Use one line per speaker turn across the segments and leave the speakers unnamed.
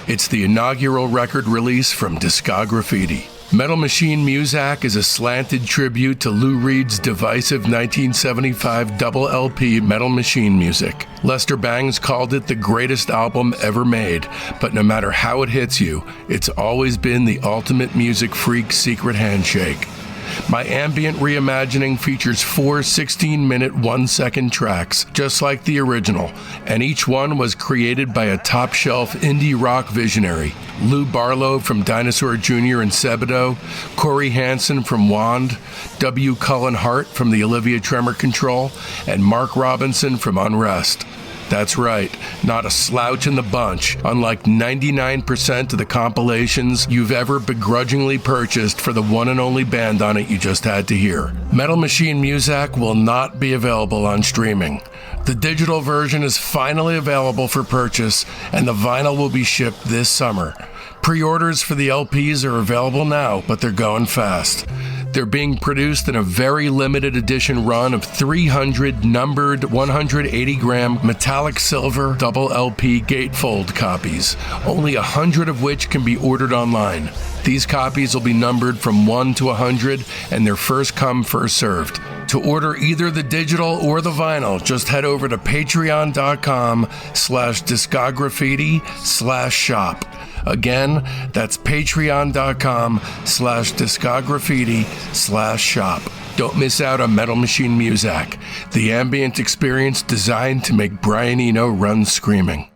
It's the inaugural record release from Discograffiti. Metal Machine Muzak is a slanted tribute to Lou Reed's divisive 1975 double LP Metal Machine Music. Lester Bangs called it the greatest album ever made, but no matter how it hits you, it's always been the ultimate music freak's secret handshake. My ambient reimagining features 4 16-minute, 1-second tracks, just like the original, and each one was created by a top-shelf indie rock visionary. Lou Barlow from Dinosaur Jr. and Sebadoh, Corey Hansen from Wand, W. Cullen Hart from the Olivia Tremor Control, and Mark Robinson from Unrest. That's right, not a slouch in the bunch, unlike 99% of the compilations you've ever begrudgingly purchased for the one and only band on it you just had to hear. Metal Machine Muzak will not be available on streaming. The digital version is finally available for purchase, and the vinyl will be shipped this summer. Pre-orders for the LPs are available now, but they're going fast. They're being produced in a very limited edition run of 300 numbered 180-gram metallic silver double LP gatefold copies, only 100 of which can be ordered online. These copies will be numbered from 1 to 100, and they're first come, first served. To order either the digital or the vinyl, just head over to patreon.com/discograffiti/shop. Again, that's patreon.com/discograffiti/shop. Don't miss out on Metal Machine Muzak, the ambient experience designed to make Brian Eno run screaming.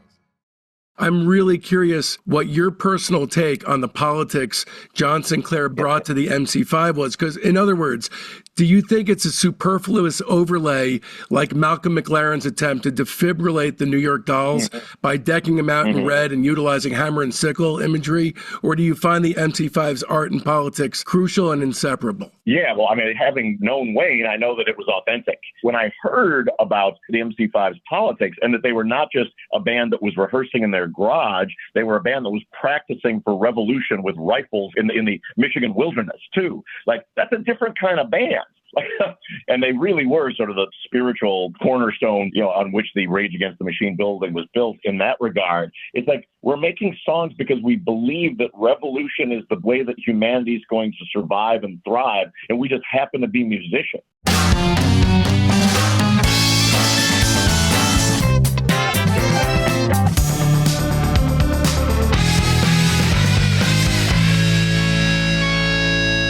I'm really curious what your personal take on the politics John Sinclair brought to the MC5 was, because, in other words, do you think it's a superfluous overlay like Malcolm McLaren's attempt to defibrillate the New York Dolls by decking them out in red and utilizing hammer and sickle imagery? Or do you find the MC5's art and politics crucial and inseparable?
Yeah, well, I mean, having known Wayne, I know that it was authentic. When I heard about the MC5's politics and that they were not just a band that was rehearsing in their garage, they were a band that was practicing for revolution with rifles in the Michigan wilderness, too. Like, that's a different kind of band. And they really were sort of the spiritual cornerstone, on which the Rage Against the Machine building was built in that regard. It's like we're making songs because we believe that revolution is the way that humanity is going to survive and thrive, and we just happen to be musicians.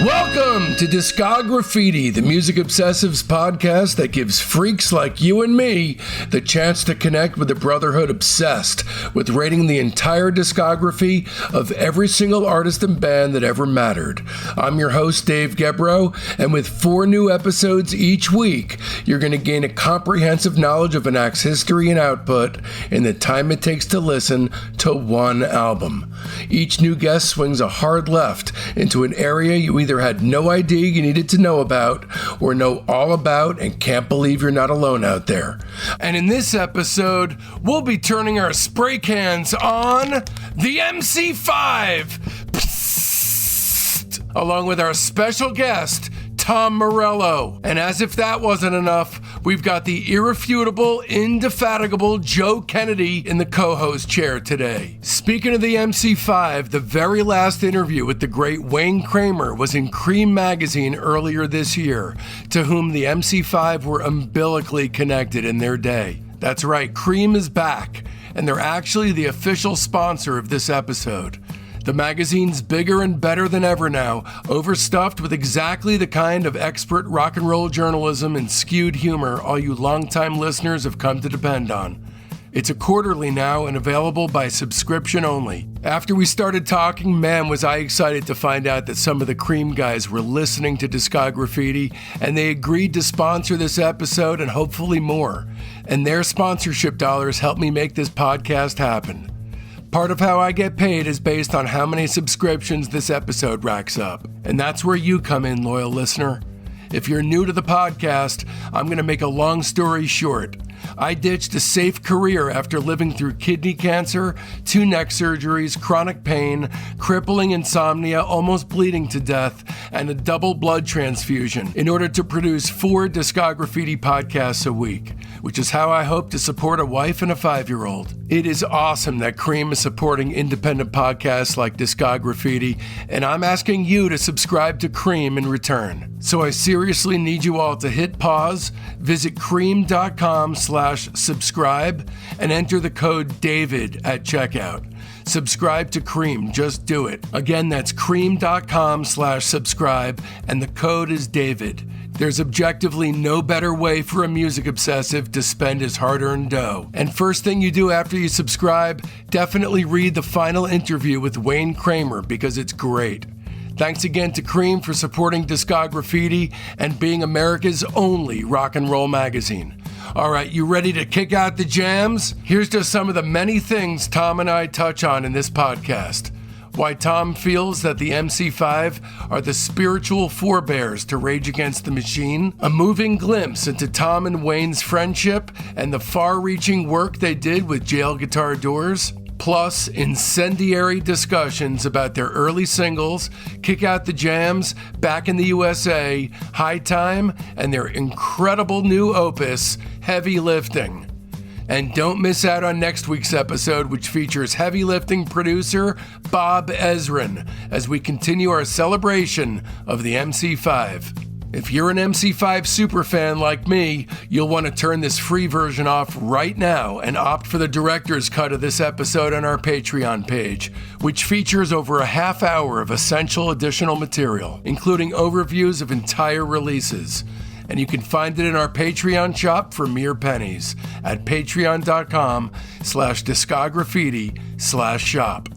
Welcome to Discograffiti, the Music Obsessives podcast that gives freaks like you and me the chance to connect with the brotherhood obsessed with rating the entire discography of every single artist and band that ever mattered. I'm your host, Dave Gebrow, and with 4 new episodes each week, you're going to gain a comprehensive knowledge of an act's history and output in the time it takes to listen to one album. Each new guest swings a hard left into an area you either had no idea you needed to know about or know all about and can't believe you're not alone out there. And in this episode, we'll be turning our spray cans on the MC5, Psst, along with our special guest, Tom Morello. And as if that wasn't enough, we've got the irrefutable, indefatigable Joe Kennedy in the co-host chair today. Speaking of the MC5, the very last interview with the great Wayne Kramer was in Cream magazine earlier this year, to whom the MC5 were umbilically connected in their day. That's right, Cream is back, and they're actually the official sponsor of this episode. The magazine's bigger and better than ever now, overstuffed with exactly the kind of expert rock and roll journalism and skewed humor all you longtime listeners have come to depend on. It's a quarterly now and available by subscription only. After we started talking, man, was I excited to find out that some of the Cream guys were listening to Discograffiti, and they agreed to sponsor this episode and hopefully more. And their sponsorship dollars helped me make this podcast happen. Part of how I get paid is based on how many subscriptions this episode racks up. And that's where you come in, loyal listener. If you're new to the podcast, I'm going to make a long story short. I ditched a safe career after living through kidney cancer, 2 neck surgeries, chronic pain, crippling insomnia, almost bleeding to death, and a double blood transfusion in order to produce 4 Discograffiti podcasts a week, which is how I hope to support a wife and a 5-year-old. It is awesome that Cream is supporting independent podcasts like Discograffiti, and I'm asking you to subscribe to Cream in return. So I seriously need you all to hit pause, visit cream.com/subscribe, and enter the code DAVID at checkout. Subscribe to Cream, just do it. Again, that's cream.com/subscribe, and the code is DAVID. There's objectively no better way for a music obsessive to spend his hard-earned dough. And first thing you do after you subscribe, definitely read the final interview with Wayne Kramer because it's great. Thanks again to Cream for supporting Discograffiti and being America's only rock and roll magazine. All right, you ready to kick out the jams? Here's just some of the many things Tom and I touch on in this podcast. Why Tom feels that the MC5 are the spiritual forebears to Rage Against the Machine, a moving glimpse into Tom and Wayne's friendship and the far-reaching work they did with Jail Guitar Doors, plus incendiary discussions about their early singles, Kick Out the Jams, Back in the USA, High Time, and their incredible new opus, Heavy Lifting. And don't miss out on next week's episode, which features heavy lifting producer Bob Ezrin, as we continue our celebration of the MC5. If you're an MC5 superfan like me, you'll want to turn this free version off right now and opt for the director's cut of this episode on our Patreon page, which features over a half hour of essential additional material, including overviews of entire releases. And you can find it in our Patreon shop for mere pennies at patreon.com/discograffiti/shop.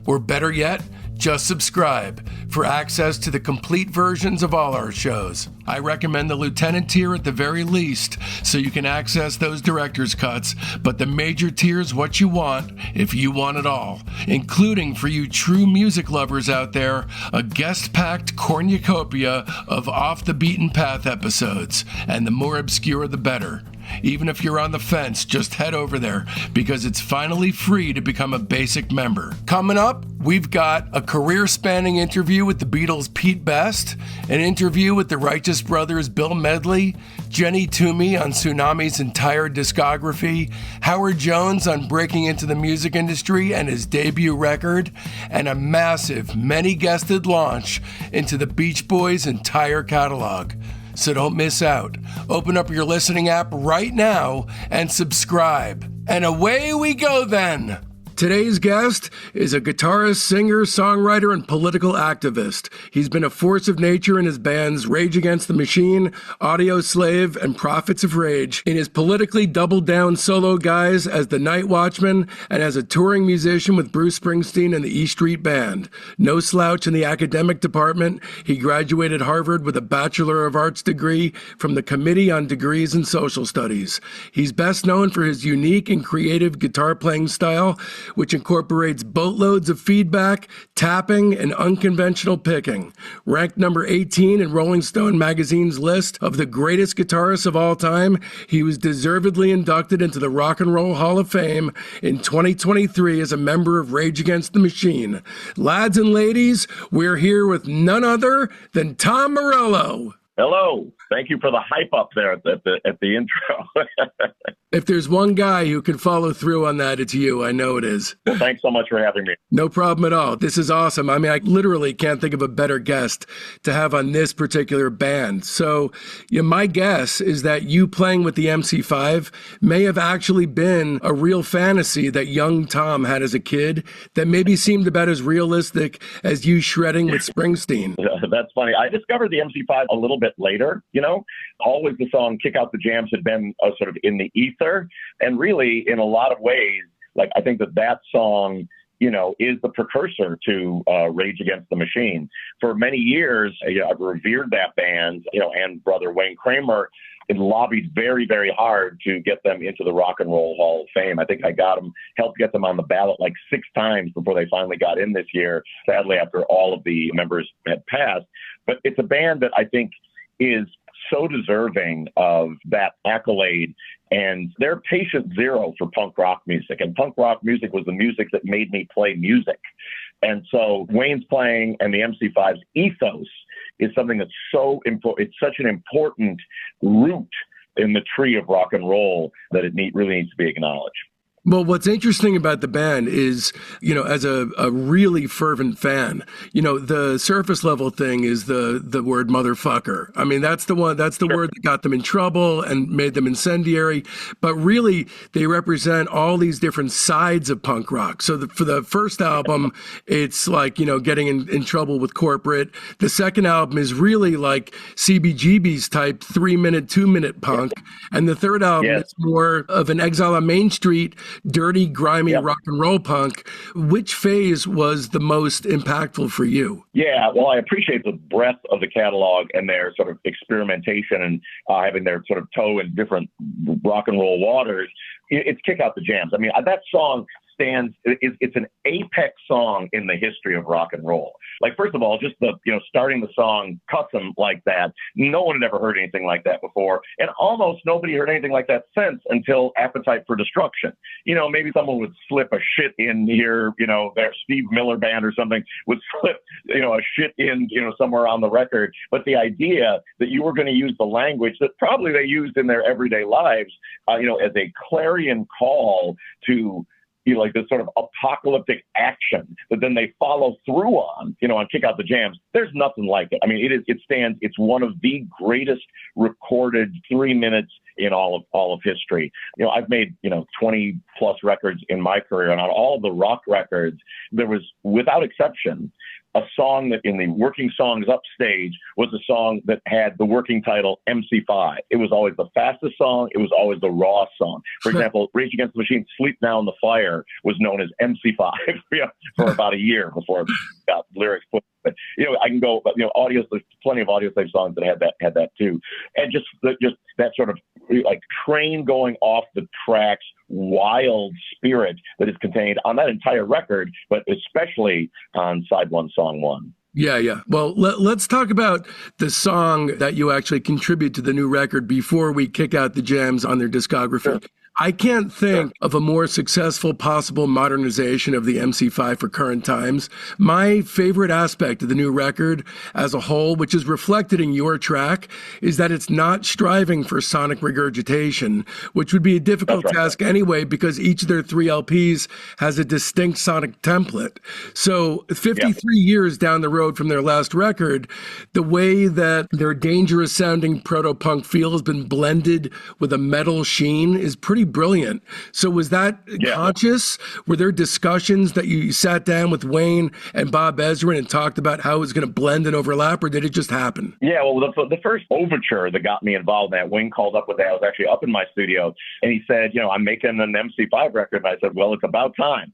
Or better yet, just subscribe for access to the complete versions of all our shows. I recommend the Lieutenant tier at the very least, so you can access those director's cuts, but the major tier's what you want, if you want it all, including, for you true music lovers out there, a guest-packed cornucopia of off-the-beaten-path episodes, and the more obscure the better. Even if you're on the fence, just head over there because it's finally free to become a basic member. Coming up, we've got a career-spanning interview with the Beatles' Pete Best, an interview with the Righteous Brothers' Bill Medley, Jenny Toomey on Tsunami's entire discography, Howard Jones on breaking into the music industry and his debut record, and a massive, many-guested launch into the Beach Boys' entire catalog. So don't miss out. Open up your listening app right now and subscribe. And away we go then. Today's guest is a guitarist, singer, songwriter, and political activist. He's been a force of nature in his bands Rage Against the Machine, Audio Slave, and Prophets of Rage, in his politically doubled-down solo guise as the Night Watchman, and as a touring musician with Bruce Springsteen and the E Street Band. No slouch in the academic department, he graduated Harvard with a Bachelor of Arts degree from the Committee on Degrees in Social Studies. He's best known for his unique and creative guitar-playing style, which incorporates boatloads of feedback, tapping, and unconventional picking. Ranked number 18 in Rolling Stone magazine's list of the greatest guitarists of all time, he was deservedly inducted into the Rock and Roll Hall of Fame in 2023 as a member of Rage Against the Machine. Lads and ladies, we're here with none other than Tom Morello.
Hello. Thank you for the hype up there at the intro.
If there's one guy who can follow through on that, it's you. I know it is.
Well, thanks so much for having me.
No problem at all. This is awesome. I mean, I literally can't think of a better guest to have on this particular band. So my guess is that you playing with the MC5 may have actually been a real fantasy that young Tom had as a kid that maybe seemed about as realistic as you shredding with Springsteen.
That's funny. I discovered the MC5 a little bit later. Always the song Kick Out the Jams had been sort of in the ether. And really, in a lot of ways, like I think that song, is the precursor to Rage Against the Machine. For many years, I've revered that band, and brother Wayne Kramer, and lobbied very, very hard to get them into the Rock and Roll Hall of Fame. I think I helped get them on the ballot like 6 times before they finally got in this year, sadly, after all of the members had passed. But it's a band that I think is so deserving of that accolade. And they're patient zero for punk rock music. And punk rock music was the music that made me play music. And so Wayne's playing and the MC5's ethos is something that's so important. It's such an important root in the tree of rock and roll that it really needs to be acknowledged.
Well, what's interesting about the band is, as a really fervent fan, the surface level thing is the word motherfucker. I mean, that's the word that got them in trouble and made them incendiary. But really, they represent all these different sides of punk rock. So for the first album, it's like, getting in trouble with corporate. The second album is really like CBGB's type 3-minute, 2-minute punk. And the third album is more of an Exile on Main Street, dirty, grimy rock and roll punk. Which phase was the most impactful for you?
Yeah, well, I appreciate the breadth of the catalog and their sort of experimentation and having their sort of toe in different rock and roll waters. It's Kick Out the Jams. I mean, that song it's an apex song in the history of rock and roll. Like, first of all, just starting the song custom like that, no one had ever heard anything like that before. And almost nobody heard anything like that since until Appetite for Destruction. Maybe someone would slip a shit in here, their Steve Miller Band or something would slip, a shit in, somewhere on the record. But the idea that you were going to use the language that probably they used in their everyday lives, as a clarion call to, like this sort of apocalyptic action that then they follow through on Kick Out the Jams. There's nothing like it. I mean, it's one of the greatest recorded 3 minutes in all of history. I've made, 20 plus records in my career, and on all of the rock records, there was, without exception, a song that in the Working Songs Upstage was a song that had the working title MC5. It was always the fastest song. It was always the rawest song. For example, Rage Against the Machine, Sleep Now in the Fire was known as MC5 for about a year before it got lyrics put. But, I can go, audio, there's plenty of audio slave songs that had that too. And just that sort of like train going off the tracks, wild spirit that is contained on that entire record, but especially on side one, song one.
Yeah. Well, let's talk about the song that you actually contribute to the new record before we kick out the jams on their discography. Sure. I can't think of a more successful possible modernization of the MC5 for current times. My favorite aspect of the new record as a whole, which is reflected in your track, is that it's not striving for sonic regurgitation, which would be a difficult task anyway, because each of their 3 LPs has a distinct sonic template. So 53 years down the road from their last record, the way that their dangerous sounding proto-punk feel has been blended with a metal sheen is pretty brilliant. So was that conscious? Were there discussions that you sat down with Wayne and Bob Ezrin and talked about how it was going to blend and overlap, or did it just happen?
Yeah, well, the first overture that got me involved in that, Wayne called up with that. I was actually up in my studio, and he said, I'm making an MC5 record. And I said, well, it's about time.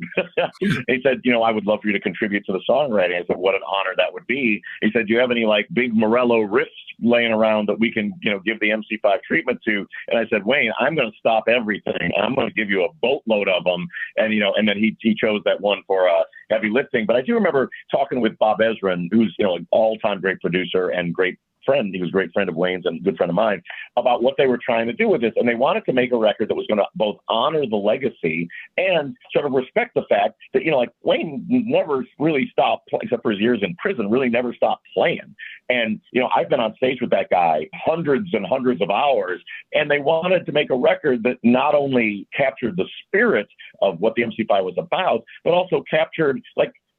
He said, I would love for you to contribute to the songwriting. I said, what an honor that would be. He said, do you have any like big Morello riffs laying around that we can, give the MC5 treatment to? And I said, Wayne, I'm going to stop everything. I'm going to give you a boatload of them. And, and then he chose that one for heavy lifting. But I do remember talking with Bob Ezrin, who's, an all-time great producer and great friend. He was a great friend of Wayne's and a good friend of mine, about what they were trying to do with this. And they wanted to make a record that was going to both honor the legacy and sort of respect the fact that, Wayne never really stopped, except for his years in prison, really never stopped playing. And, I've been on stage with that guy hundreds and hundreds of hours, and they wanted to make a record that not only captured the spirit of what the MC5 was about, but also captured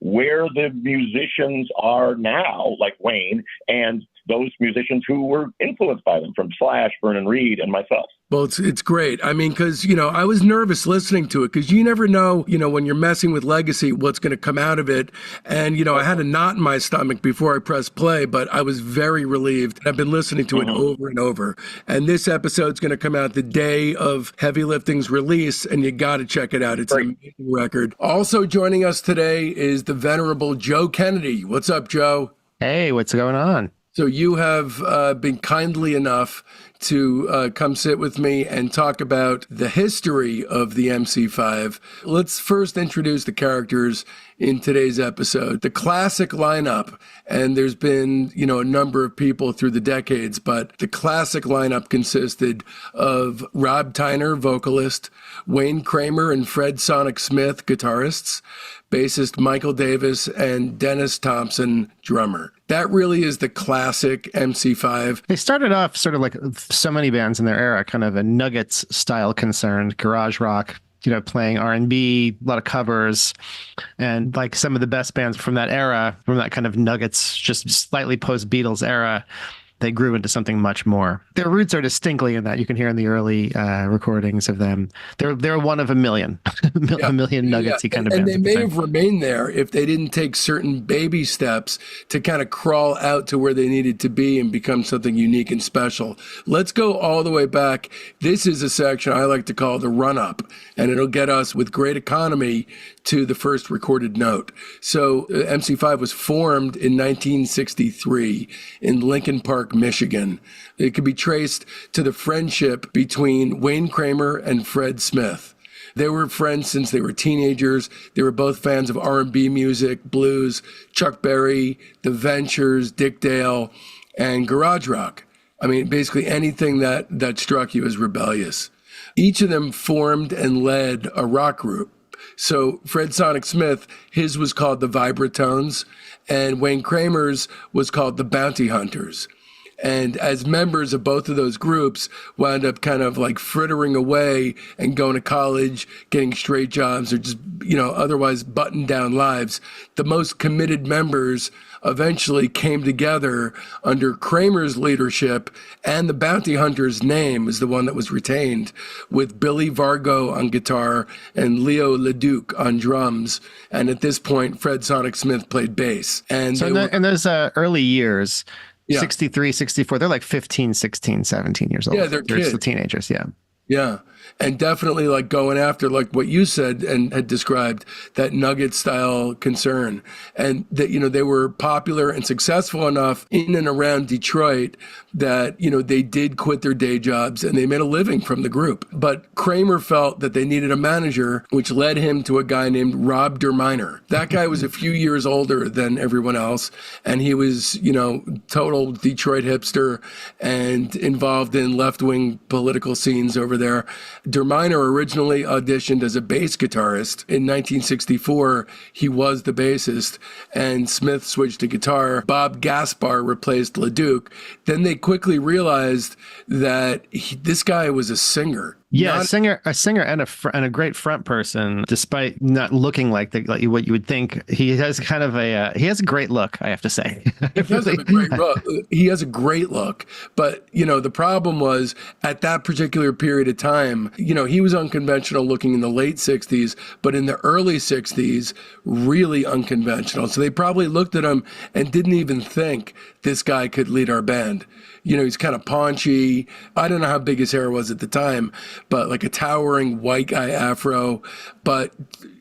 where the musicians are now, like Wayne, and those musicians who were influenced by them, from Slash, Vernon Reid, and myself.
Well, it's great. I mean, because, I was nervous listening to it because you never know, when you're messing with legacy, what's going to come out of it. And, I had a knot in my stomach before I pressed play, but I was very relieved. I've been listening to it over and over. And this episode's going to come out the day of Heavy Lifting's release, and you got to check it out. It's an amazing record. Also joining us today is the venerable Joe Kennedy. What's up, Joe?
Hey, what's going on?
So you have been kindly enough to come sit with me and talk about the history of the MC5. Let's first introduce the characters in today's episode. The classic lineup, and there's been, a number of people through the decades, but the classic lineup consisted of Rob Tyner, vocalist, Wayne Kramer and Fred Sonic Smith, guitarists, bassist Michael Davis, and Dennis Thompson, drummer. That really is the classic MC5.
They started off sort of like so many bands in their era, kind of a Nuggets style concerned, garage rock, playing R&B, a lot of covers, and like some of the best bands from that era, from that kind of Nuggets, just slightly post-Beatles era, they grew into something much more. Their roots are distinctly in that. You can hear in the early recordings of them. They're one of a million, a million Nuggetsy kind of bands.
And they may have remained there if they didn't take certain baby steps to kind of crawl out to where they needed to be and become something unique and special. Let's go all the way back. This is a section I like to call the run-up, and it'll get us with great economy to the first recorded note. So MC5 was formed in 1963 in Lincoln Park, Michigan. It could be traced to the friendship between Wayne Kramer and Fred Smith. They were friends since they were teenagers. They were both fans of R&B music, blues, Chuck Berry, The Ventures, Dick Dale, and garage rock. I mean, basically anything that struck you as rebellious. Each of them formed and led a rock group. So Fred Sonic Smith, his was called the Vibratones, and Wayne Kramer's was called the Bounty Hunters. And as members of both of those groups wound up kind of like frittering away and going to college, getting straight jobs, or just, otherwise buttoned down lives, the most committed members eventually came together under Kramer's leadership, and the Bounty Hunters name is the one that was retained, with Billy Vargo on guitar and Leo Leduc on drums. And at this point, Fred Sonic Smith played bass. And
so in those early years,
yeah.
63, 64, they're like 15, 16, 17 years old.
Yeah, they're kids.
Still teenagers, yeah.
Yeah. And definitely like going after like what you said and had described, that nugget style concern. And that, they were popular and successful enough in and around Detroit that, they did quit their day jobs and they made a living from the group. But Kramer felt that they needed a manager, which led him to a guy named Rob Derminer. That guy was a few years older than everyone else. And he was, total Detroit hipster and involved in left-wing political scenes over there. Derminer originally auditioned as a bass guitarist. In 1964, he was the bassist, and Smith switched to guitar. Bob Gaspar replaced Leduc. Then they quickly realized that this guy was a singer.
Yeah, a singer and a great front person, despite not looking like what you would think. He has kind of he has a great look, I have to say.
He has a great look. But, the problem was at that particular period of time, he was unconventional looking in the late 60s, but in the early 60s, really unconventional. So they probably looked at him and didn't even think this guy could lead our band. He's kind of paunchy. I don't know how big his hair was at the time, but like a towering white guy afro, but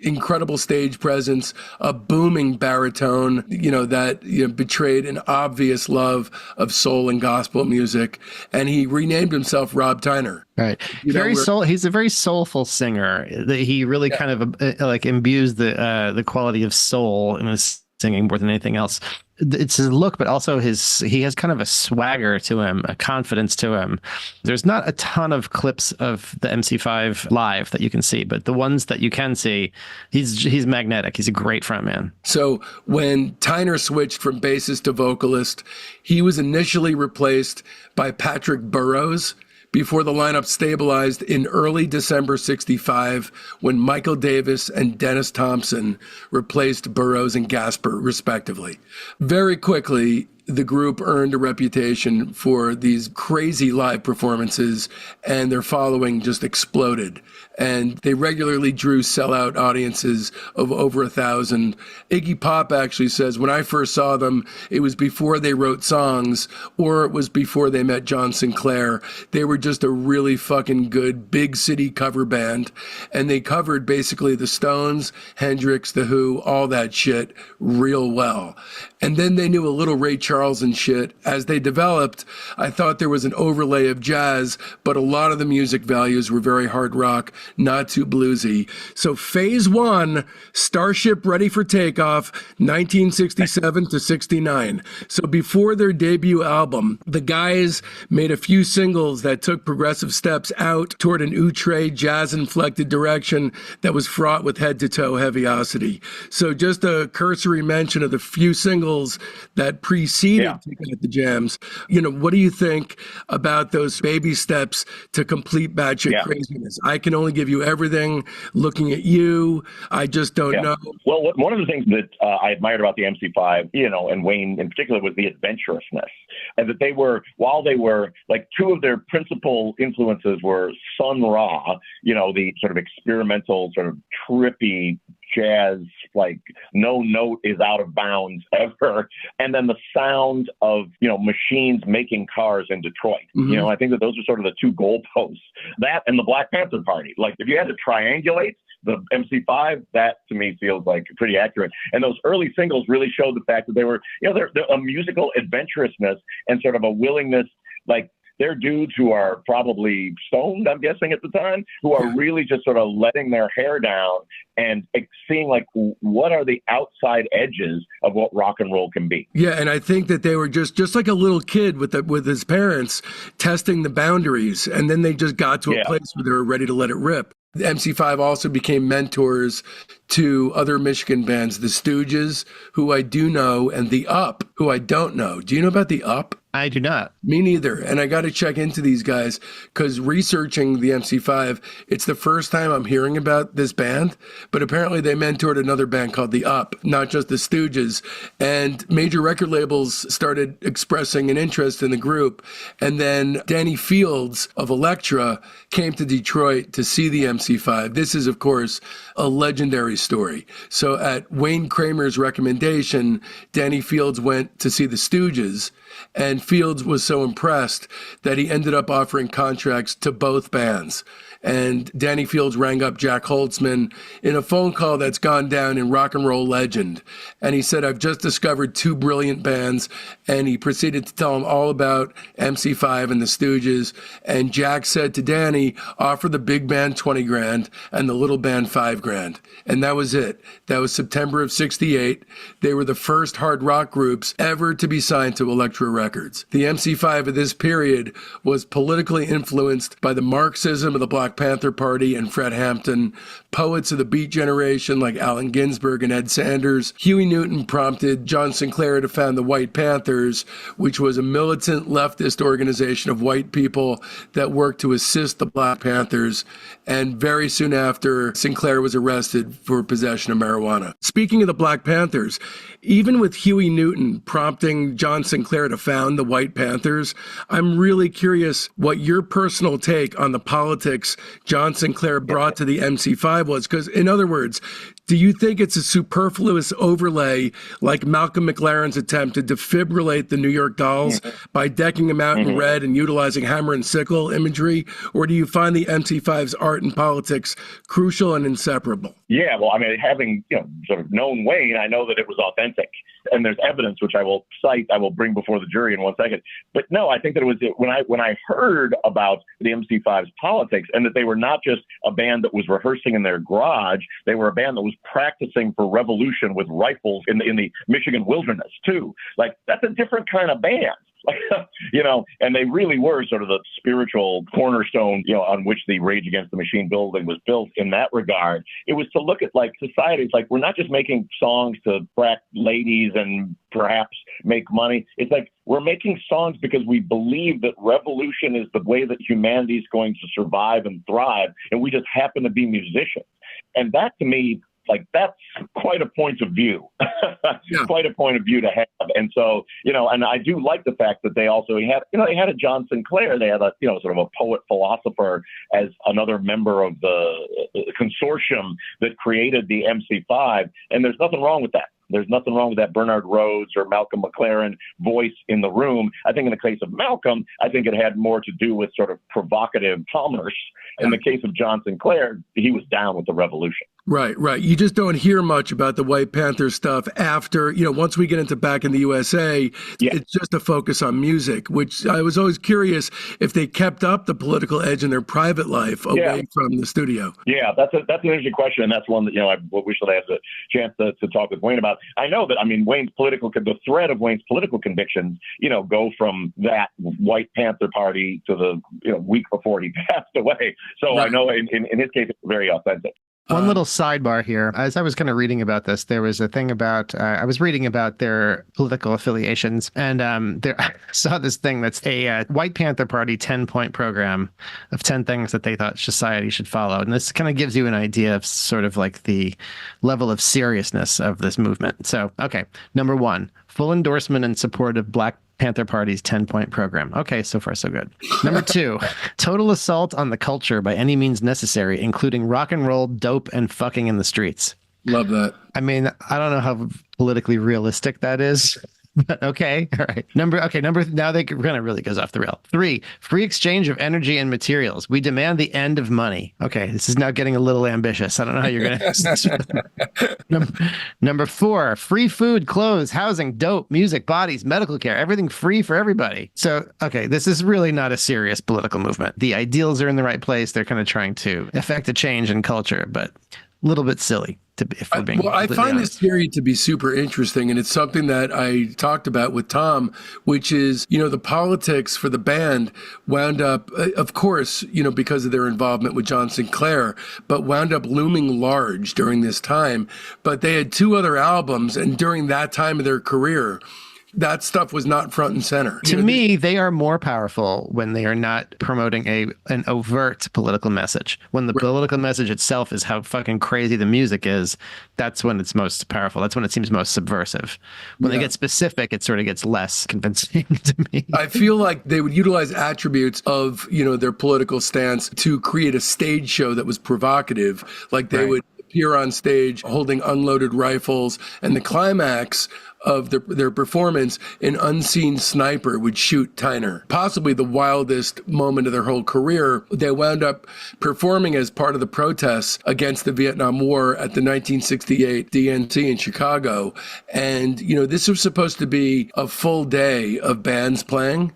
incredible stage presence, a booming baritone, that betrayed an obvious love of soul and gospel music. And he renamed himself Rob Tyner.
Right. He's a very soulful singer. He really kind of like imbues the quality of soul in his singing more than anything else. It's his look, but also he has kind of a swagger to him, a confidence to him. There's not a ton of clips of the MC5 live that you can see, but the ones that you can see, he's magnetic. He's a great frontman. So when Tyner switched from bassist to vocalist, he was initially replaced by Patrick Burrows, before the lineup stabilized in early December 65 when Michael Davis and Dennis Thompson replaced Burrows and Gasper, respectively. Very quickly, the group earned a reputation for these crazy live performances, and their following just exploded. And they regularly drew sellout audiences of over 1,000. Iggy Pop actually says, when I first saw them, it was before they wrote songs, or it was before they met John Sinclair. They were just a really fucking good big city cover band, and they covered basically the Stones, Hendrix, The Who, all that shit real well. And then they knew a little Ray Charles
Charles and shit. As they developed, I thought there was an overlay of jazz, but a lot of the music values were very hard rock, not too bluesy. So phase one, Starship Ready for Takeoff, 1967 to 69. So before their debut album, the guys made a few singles that took progressive steps out toward an outre jazz-inflected direction that was fraught with head-to-toe heaviosity. So just a cursory mention of the few singles that preceded Taking At the Jams. What do you think about those baby steps to complete batshit craziness? I Can Only Give You Everything, Looking at You, I Just Don't Know.
Well, one of the things that I admired about the MC5, and Wayne in particular, was the adventurousness. And that while they were like, two of their principal influences were Sun Ra, the sort of experimental, sort of trippy jazz, like no note is out of bounds ever. And then the sound of, machines making cars in Detroit.
Mm-hmm.
I think that those are sort of the two goalposts. That and the Black Panther Party. Like, if you had to triangulate the MC5, that to me feels like pretty accurate. And those early singles really showed the fact that they were, they're a musical adventurousness and sort of a willingness, like, they're dudes who are probably stoned, I'm guessing, at the time, who are really just sort of letting their hair down and seeing, like, what are the outside edges of what rock and roll can be.
Yeah, and I think that they were just like a little kid with his parents testing the boundaries, and then they just got to a place where they were ready to let it rip. The MC5 also became mentors to other Michigan bands, the Stooges, who I do know, and the Up, who I don't know. Do you know about the Up?
I do not.
Me neither. And I got to check into these guys because researching the MC5, it's the first time I'm hearing about this band, but apparently they mentored another band called The Up, not just the Stooges. And major record labels started expressing an interest in the group. And then Danny Fields of Elektra came to Detroit to see the MC5. This is, of course, a legendary story. So at Wayne Kramer's recommendation, Danny Fields went to see the Stooges. And Fields was so impressed that he ended up offering contracts to both bands. And Danny Fields rang up Jack Holtzman in a phone call that's gone down in rock and roll legend. And he said, I've just discovered two brilliant bands. And he proceeded to tell him all about MC5 and the Stooges. And Jack said to Danny, offer the big band 20 grand and the little band 5 grand. And that was it. That was September of 68. They were the first hard rock groups ever to be signed to Elektra Records. The MC5 of this period was politically influenced by the Marxism of the Black Panther Party and Fred Hampton, poets of the Beat Generation like Allen Ginsberg and Ed Sanders. Huey Newton prompted John Sinclair to found the White Panthers, which was a militant leftist organization of white people that worked to assist the Black Panthers. And very soon after, Sinclair was arrested for possession of marijuana. Speaking of the Black Panthers, even with Huey Newton prompting John Sinclair to found the White Panthers, I'm really curious what your personal take on the politics John Sinclair brought to the MC5 was. Because, in other words, do you think it's a superfluous overlay like Malcolm McLaren's attempt to defibrillate the New York Dolls by decking them out in red and utilizing hammer and sickle imagery? Or do you find the MC5's art and politics crucial and inseparable?
Yeah, well, I mean, having sort of known Wayne, I know that it was authentic. And there's evidence, which I will bring before the jury in 1 second. But no, I think that it was when I heard about the MC5's politics and that they were not just a band that was rehearsing in their garage, they were a band that was practicing for revolution with rifles in the Michigan wilderness too. Like, that's a different kind of band. And they really were sort of the spiritual cornerstone, on which the Rage Against the Machine building was built in that regard. It was to look at, like, societies, like, we're not just making songs to crack ladies and perhaps make money. It's like, we're making songs because we believe that revolution is the way that humanity is going to survive and thrive. And we just happen to be musicians. And that, to me, like, that's quite a point of view, quite a point of view to have. And so, and I do like the fact that they also they had a John Sinclair. They had a, sort of a poet philosopher as another member of the consortium that created the MC5. And there's nothing wrong with that. There's nothing wrong with that Bernard Rhodes or Malcolm McLaren voice in the room. I think in the case of Malcolm, I think it had more to do with sort of provocative commerce. In the case of John Sinclair, he was down with the revolution.
Right, right. You just don't hear much about the White Panther stuff after, once we get into Back in the USA,
Yeah.
it's just a focus on music, which I was always curious if they kept up the political edge in their private life away from the studio.
Yeah, that's an interesting question, and that's one that we should have the chance to talk with Wayne about. I know that the thread of Wayne's political convictions, go from that White Panther Party to the week before he passed away. So right. I know in his case it's very authentic.
One little sidebar here. As I was kind of reading about this, there was a thing about, I was reading about their political affiliations, and I saw this thing that's a White Panther Party 10-point program of 10 things that they thought society should follow. And this kind of gives you an idea of sort of like the level of seriousness of this movement. So, okay, number 1, full endorsement and support of Black Panther Party's 10-point program. Okay, so far so good. Number 2, total assault on the culture by any means necessary, including rock and roll, dope, and fucking in the streets.
Love that.
I mean, I don't know how politically realistic that is. But okay, all right. Now they kind of really goes off the rail. 3, free exchange of energy and materials. We demand the end of money. Okay, this is now getting a little ambitious. I don't know how you're going to. Number 4, free food, clothes, housing, dope, music, bodies, medical care, everything free for everybody. So, okay, this is really not a serious political movement. The ideals are in the right place. They're kind of trying to affect a change in culture, but a little bit silly.
I find this theory to be super interesting, and it's something that I talked about with Tom, which is, the politics for the band wound up, of course, because of their involvement with John Sinclair, but wound up looming large during this time. But they had 2 other albums, and during that time of their career, that stuff was not front and center.
To me, they are more powerful when they are not promoting an overt political message. When the political message itself is how fucking crazy the music is, that's when it's most powerful. That's when it seems most subversive. When they get specific, it sort of gets less convincing to me.
I feel like they would utilize attributes of, their political stance to create a stage show that was provocative. Like they would appear on stage holding unloaded rifles, and the climax of their performance, an unseen sniper would shoot Tyner. Possibly the wildest moment of their whole career. They wound up performing as part of the protests against the Vietnam War at the 1968 DNC in Chicago. And, this was supposed to be a full day of bands playing.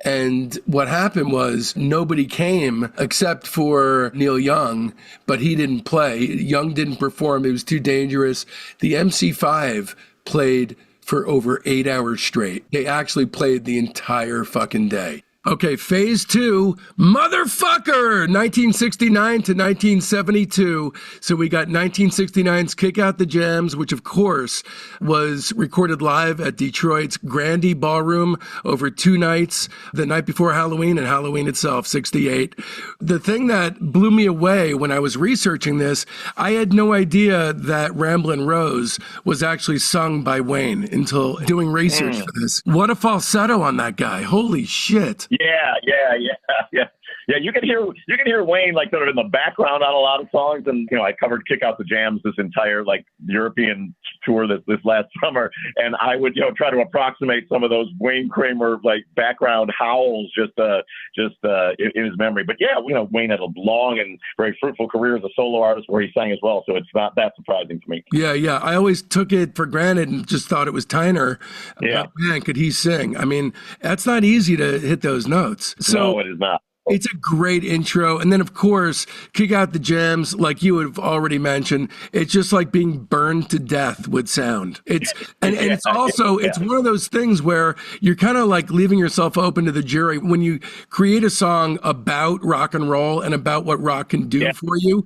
And what happened was nobody came except for Neil Young, but he didn't play. Young didn't perform. It was too dangerous. The MC5 played for over 8 hours straight. They actually played the entire fucking day. Okay, phase 2, motherfucker, 1969 to 1972. So we got 1969's Kick Out the Jams, which of course was recorded live at Detroit's Grandy Ballroom over 2 nights, the night before Halloween and Halloween itself, 68. The thing that blew me away when I was researching this, I had no idea that Ramblin' Rose was actually sung by Wayne until doing research for this. What a falsetto on that guy. Holy shit. Yeah. You can hear Wayne like sort of in the background on a lot of songs, and I covered Kick Out the Jams this entire like European tour this last summer, and I would try to approximate some of those Wayne Kramer like background howls just in his memory. But yeah, Wayne had a long and very fruitful career as a solo artist where he sang as well, so it's not that surprising to me. Yeah. I always took it for granted and just thought it was Tyner. Yeah, man, could he sing? I mean, that's not easy to hit those notes. So, no, it is not. It's a great intro. And then, of course, Kick Out the Jams, like you have already mentioned, it's just like being burned to death with sound. It's it's one of those things where you're kind of like leaving yourself open to the jury. When you create a song about rock and roll and about what rock can do for you,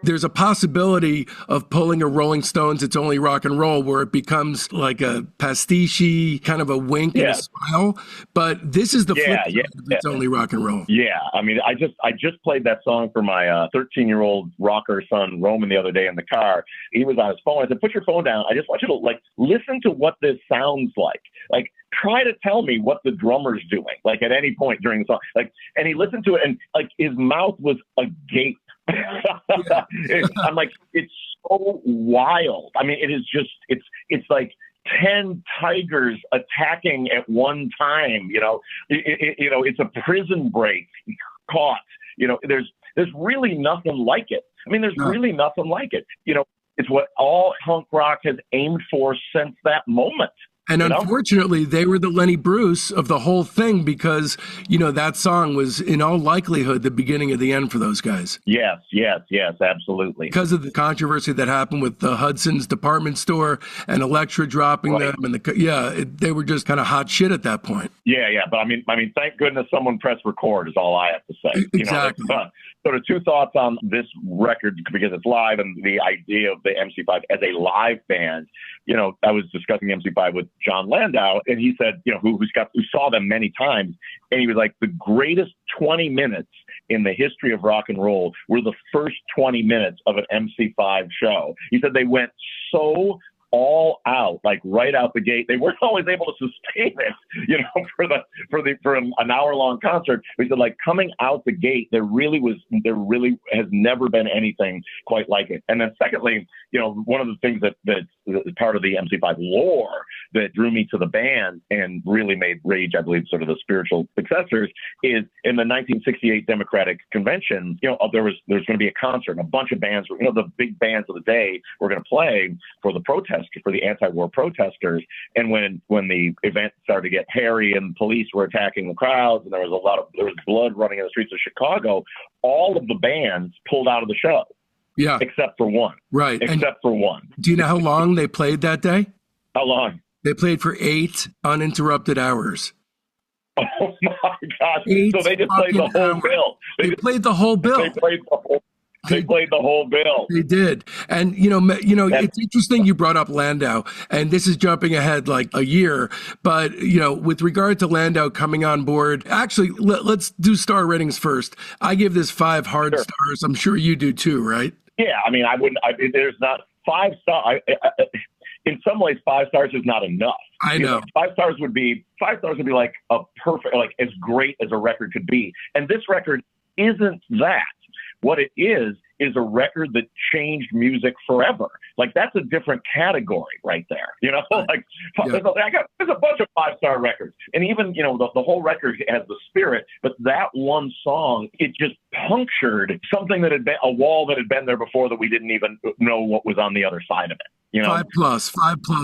there's a possibility of pulling a Rolling Stones, It's Only Rock and Roll, where it becomes like a pastiche, kind of a wink and a smile. But this is the flip side of It's Only Rock and Roll. Yeah. I mean, I just played that song for my 13-year-old rocker son, Roman, the other day in the car. He was on his phone. I said, put your phone down. I just want you to listen to what this sounds like. Try to tell me what the drummer's doing, at any point during the song. And he listened to it, and his mouth was agape. I'm like, it's so wild. I mean, it is just, it's like 10 tigers attacking at one time. It's a prison break caught. There's really nothing like it.
I mean, there's
No.
really nothing like it. It's what all punk rock has aimed for since that moment.
And unfortunately, they were the Lenny Bruce of the whole thing because, that song was in all likelihood the beginning of the end for those guys.
Yes, absolutely.
Because of the controversy that happened with the Hudson's department store and Elektra dropping them. And they were just kind of hot shit at that point.
Yeah. But I mean, thank goodness someone pressed record is all I have to say.
Exactly.
Sort of two thoughts on this record because it's live and the idea of the MC5 as a live band. I was discussing MC5 with John Landau, and he said, who saw them many times, and he was like, the greatest 20 minutes in the history of rock and roll were the first 20 minutes of an MC5 show. He said they went so all out, like right out the gate. They weren't always able to sustain it, for an hour long concert. He said, like, coming out the gate, there really has never been anything quite like it. And then secondly, one of the things that is part of the MC5 lore that drew me to the band and really made Rage, I believe, sort of the spiritual successors, is in the 1968 Democratic Convention, there's going to be a concert and a bunch of bands, the big bands of the day were going to play for the anti-war protesters. And when the event started to get hairy and police were attacking the crowds and there was blood running in the streets of Chicago, all of the bands pulled out of the show.
Yeah.
Except for one.
Right.
Except for one.
Do you know how long they played that day?
How long?
They played for 8 uninterrupted hours.
Oh my gosh.
8
so they just played the whole
hours.
bill.
They played the whole bill.
They played the whole bill.
They did. And, it's interesting you brought up Landau, and this is jumping ahead like a year. But, with regard to Landau coming on board, actually, let's do star ratings first. I give this 5 hard stars. I'm sure you do too, right?
Yeah. I mean, there's not 5 stars. In some ways, 5 stars is not enough.
I know.
5 stars would be like a perfect, like as great as a record could be. And this record isn't that. What it is a record that changed music forever. Like, that's a different category right there. There's a bunch of 5-star records. And even, the whole record has the spirit, but that one song, it just punctured something that had been a wall that had been there before that we didn't even know what was on the other side of it.
5 plus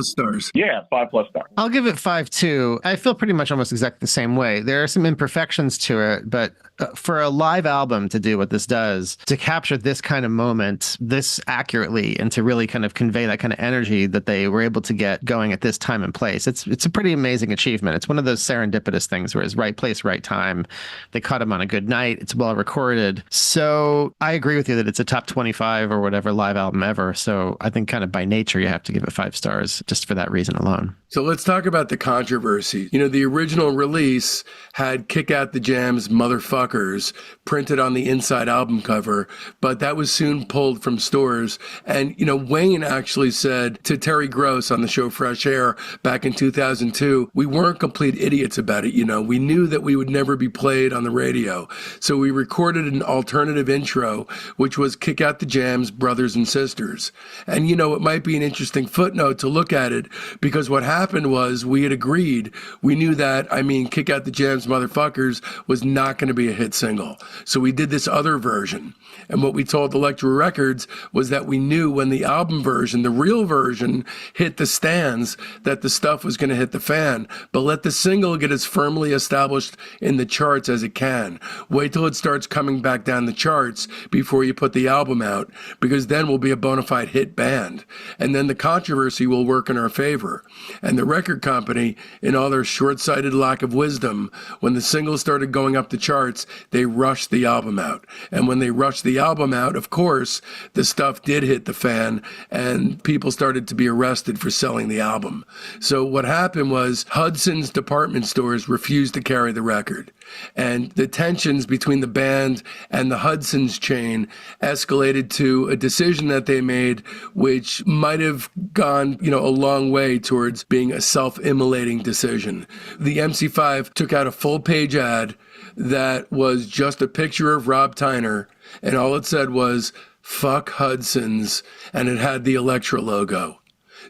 stars.
Yeah, 5+ stars.
I'll give it 5 too. I feel pretty much almost exactly the same way. There are some imperfections to it, but for a live album to do what this does, to capture this kind of moment this accurately and to really kind of convey that kind of energy that they were able to get going at this time and place, it's a pretty amazing achievement. It's one of those serendipitous things where it's right place, right time. They caught him on a good night. It's well recorded. So I agree with you that it's a top 25 or whatever live album ever. So I think kind of by nature, you have to give it 5 stars just for that reason alone.
So let's talk about the controversy. The original release had Kick Out the Jam's Motherfuckers printed on the inside album cover, but that was soon pulled from stores. And, Wayne actually said to Terry Gross on the show Fresh Air back in 2002, we weren't complete idiots about it. We knew that we would never be played on the radio. So we recorded an alternative intro, which was Kick Out the Jam's Brothers and Sisters. And, it might be an interesting footnote to look at it because what happened was we had agreed. We knew that, Kick Out the Jam's Motherfuckers was not going to be a hit single. So we did this other version. And what we told Elektra Records was that we knew when the album version, the real version, hit the stands, that the stuff was going to hit the fan. But let the single get as firmly established in the charts as it can. Wait till it starts coming back down the charts before you put the album out, because then we'll be a bona fide hit band. And then the controversy will work in our favor. And the record company, in all their short-sighted lack of wisdom, when the single started going up the charts, they rushed the album out. And when they rushed the album out, of course, the stuff did hit the fan and people started to be arrested for selling the album. So what happened was Hudson's department stores refused to carry the record. And the tensions between the band and the Hudson's chain escalated to a decision that they made, which might have gone, a long way towards being a self-immolating decision. The MC5 took out a full-page ad that was just a picture of Rob Tyner, and all it said was, "Fuck Hudson's," and it had the Elektra logo.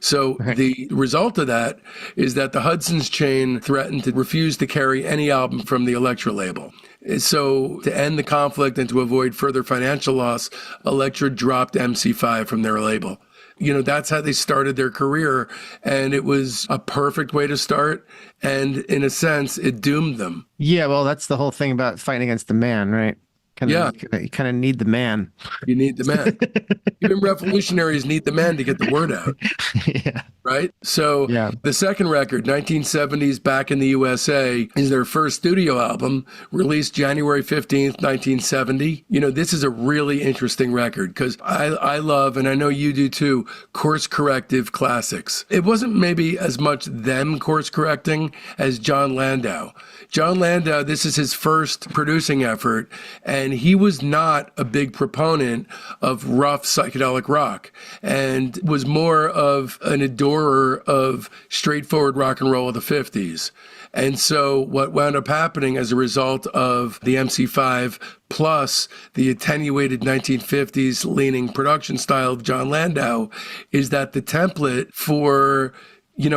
So the result of that is that the Hudson's chain threatened to refuse to carry any album from the Elektra label. So to end the conflict and to avoid further financial loss, Elektra dropped MC5 from their label. That's how they started their career, and it was a perfect way to start. And in a sense, it doomed them.
Yeah, well, that's the whole thing about fighting against the man, right? You kind of need the man.
You need the man. Even revolutionaries need the man to get the word out.
Yeah.
Right? So the second record, 1970s Back in the USA, is their first studio album, released January 15th, 1970. This is a really interesting record because I love, and I know you do too, course corrective classics. It wasn't maybe as much them course correcting as John Landau. John Landau, this is his first producing effort, and he was not a big proponent of rough psychedelic rock and was more of an adorer of straightforward rock and roll of the 50s. And so what wound up happening as a result of the MC5 plus the attenuated 1950s leaning production style of John Landau is that the template for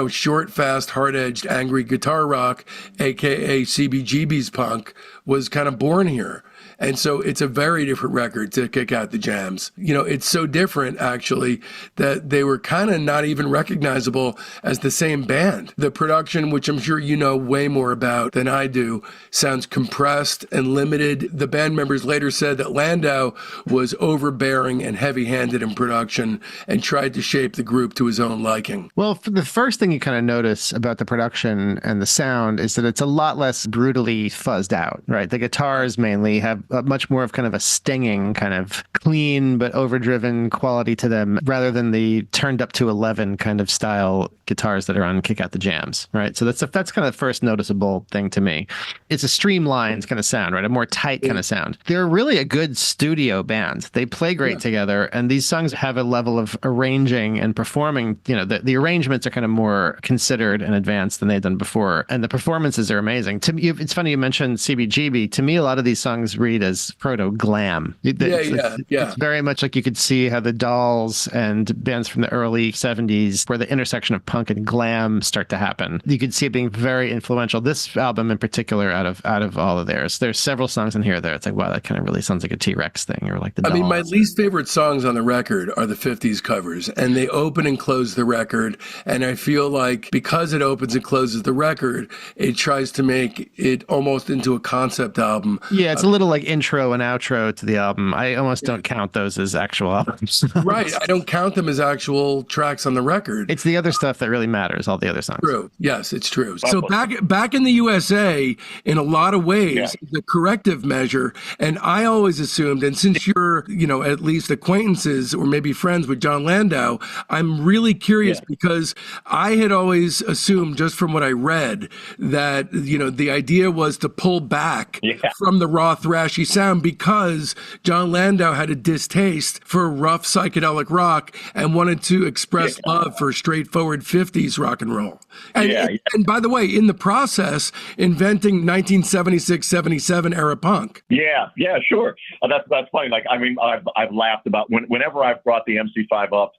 short, fast, hard-edged, angry guitar rock, aka CBGB's punk, was kind of born here. And so it's a very different record to Kick Out the Jams. It's so different, actually, that they were kind of not even recognizable as the same band. The production, which I'm sure you know way more about than I do, sounds compressed and limited. The band members later said that Landau was overbearing and heavy-handed in production and tried to shape the group to his own liking.
Well, the first thing you kind of notice about the production and the sound is that it's a lot less brutally fuzzed out, right? The guitars mainly have much more of kind of a stinging, kind of clean but overdriven quality to them, rather than the turned up to 11 kind of style guitars that are on Kick Out the Jams, right? So that's kind of the first noticeable thing to me. It's a streamlined kind of sound, right? A more tight kind of sound. They're really a good studio band. They play great together, and these songs have a level of arranging and performing. The arrangements are kind of more considered and advanced than they've done before, and the performances are amazing. To me, it's funny you mentioned CBGB. To me, a lot of these songs read as proto glam. It's very much like you could see how the Dolls and bands from the early 70s, where the intersection of punk and glam start to happen. You could see it being very influential. This album in particular, out of all of theirs, there's several songs in here that it's like, wow, that kind of really sounds like a T-Rex thing, or like the Dolls.
I mean, my least favorite songs on the record are the 50s covers, and they open and close the record, and I feel like because it opens and closes the record, it tries to make it almost into a concept album.
Yeah, it's a little like intro and outro to the album. I almost don't count those as actual albums.
Right. I don't count them as actual tracks on the record.
It's the other stuff that really matters, all the other songs.
True. Yes, it's true. So back in the USA, in a lot of ways, the corrective measure, and I always assumed, and since you're, at least acquaintances or maybe friends with John Landau, I'm really curious because I had always assumed, just from what I read, that, the idea was to pull back from the raw thrashy sound because John Landau had a distaste for rough psychedelic rock and wanted to express love for straightforward 50s rock and roll. And by the way, in the process, inventing 1976-77 era punk.
Yeah, sure. That's funny. Like, I mean, I've laughed about whenever I've brought the MC5 up